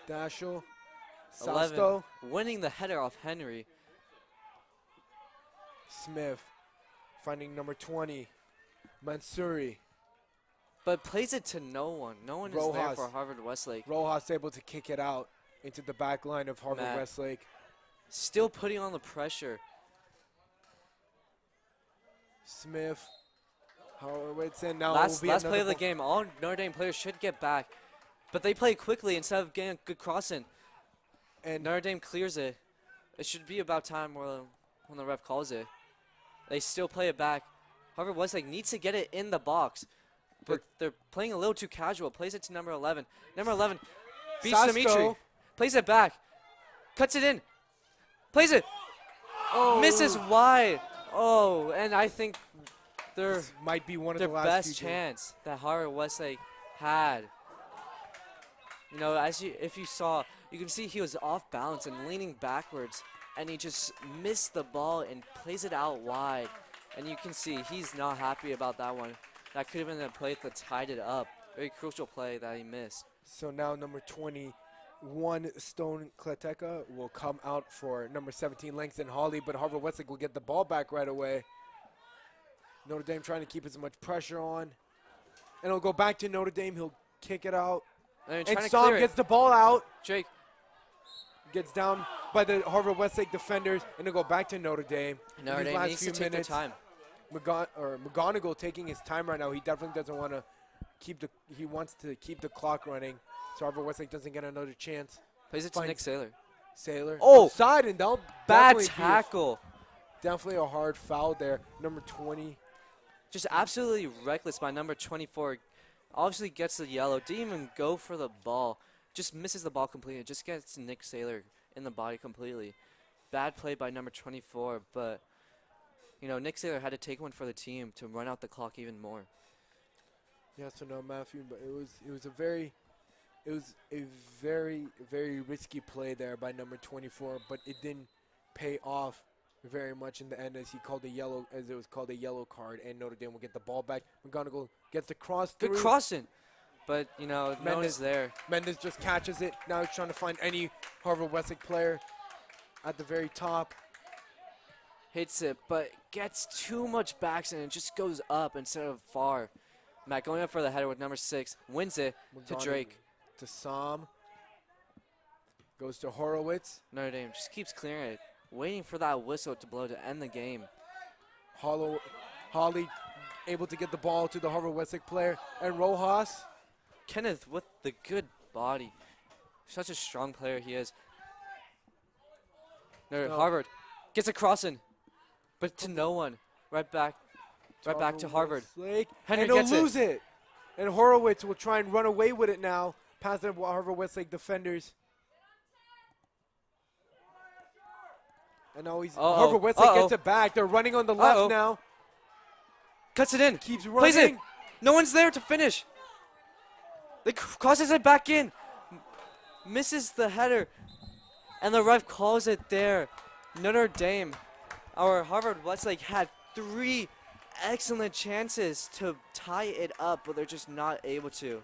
Dashel. 11. Sasto. Winning the header off Henry. Smith. Finding number 20. Mansouri. But plays it to no one. No one is there Rojas. for Harvard Westlake. Rojas able to kick it out into the back line of Harvard Westlake. Still putting on the pressure. Smith. Horowitz and now Last will be play of the game. All Notre Dame players should get back. But they play quickly instead of getting a good crossing. And Notre Dame clears it. It should be about time when the ref calls it. They still play it back. Harvard Westlake needs to get it in the box. But they're playing a little too casual. Plays it to number 11. Number 11 beats Dimitri. Plays it back. Cuts it in. Plays it. Oh. Misses wide. Oh, and I think this might be one of their the last best chance that Harvard Westlake had. You know, if you saw, you can see he was off balance and leaning backwards, and he just missed the ball and plays it out wide. And you can see he's not happy about that one. That could have been a play that tied it up. Very crucial play that he missed. So now number 21, Stone Kleteka, will come out for number 17, Langston Hawley, but Harvard Westlake will get the ball back right away. Notre Dame trying to keep as much pressure on. And it'll go back to Notre Dame. He'll kick it out. And Sam gets the ball out. Jake gets down by the Harvard Westlake defenders, and it'll go back to Notre Dame. Notre Dame needs to take their time. McGonigal taking his time right now. He definitely doesn't want to he wants to keep the clock running, so Harvard Westlake doesn't get another chance. Plays it to Nick Saylor. Oh! Side, and that'll bad tackle. Definitely a hard foul there. Number 20. Just absolutely reckless by number 24. Obviously gets the yellow. Didn't even go for the ball. Just misses the ball completely. Just gets Nick Saylor in the body completely. Bad play by number 24, but you know, Nick Saylor had to take one for the team to run out the clock even more. Yes or no, Matthew, but it was a very very risky play there by number 24, but it didn't pay off very much in the end as it was called a yellow card, and Notre Dame will get the ball back. McGonigal gets the cross through. Good crossing, but you know, no one is there. Mendez just catches it. Now he's trying to find any Harvard Westlake player at the very top. Hits it, but gets too much backs and it just goes up instead of far. Matt going up for the header with number 6. Wins it to Drake. To Sam. Goes to Horowitz. Notre Dame just keeps clearing it. Waiting for that whistle to blow to end the game. Hawley able to get the ball to the Harvard Westlake player. And Rojas. Kenneth with the good body. Such a strong player he is. Harvard gets a crossing, but to no one. Right back to Harvard. Henry gets it. And Horowitz will try and run away with it now, past the Harvard Westlake defenders. And now Harvard Westlake gets it back. They're running on the left now. Cuts it in. Keeps running. Plays it. No one's there to finish. They crosses it back in. Misses the header. And the ref calls it there. Notre Dame, our Harvard Westlake, had 3 excellent chances to tie it up, but they're just not able to.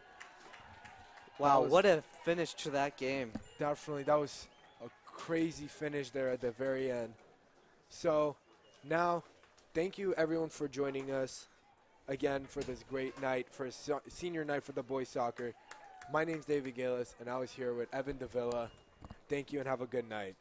Wow, what a finish to that game. Definitely, that was a crazy finish there at the very end. So now, thank you everyone for joining us again for this great night, for senior night for the boys soccer. My name's David Galis, and I was here with Evan Davila. Thank you and have a good night.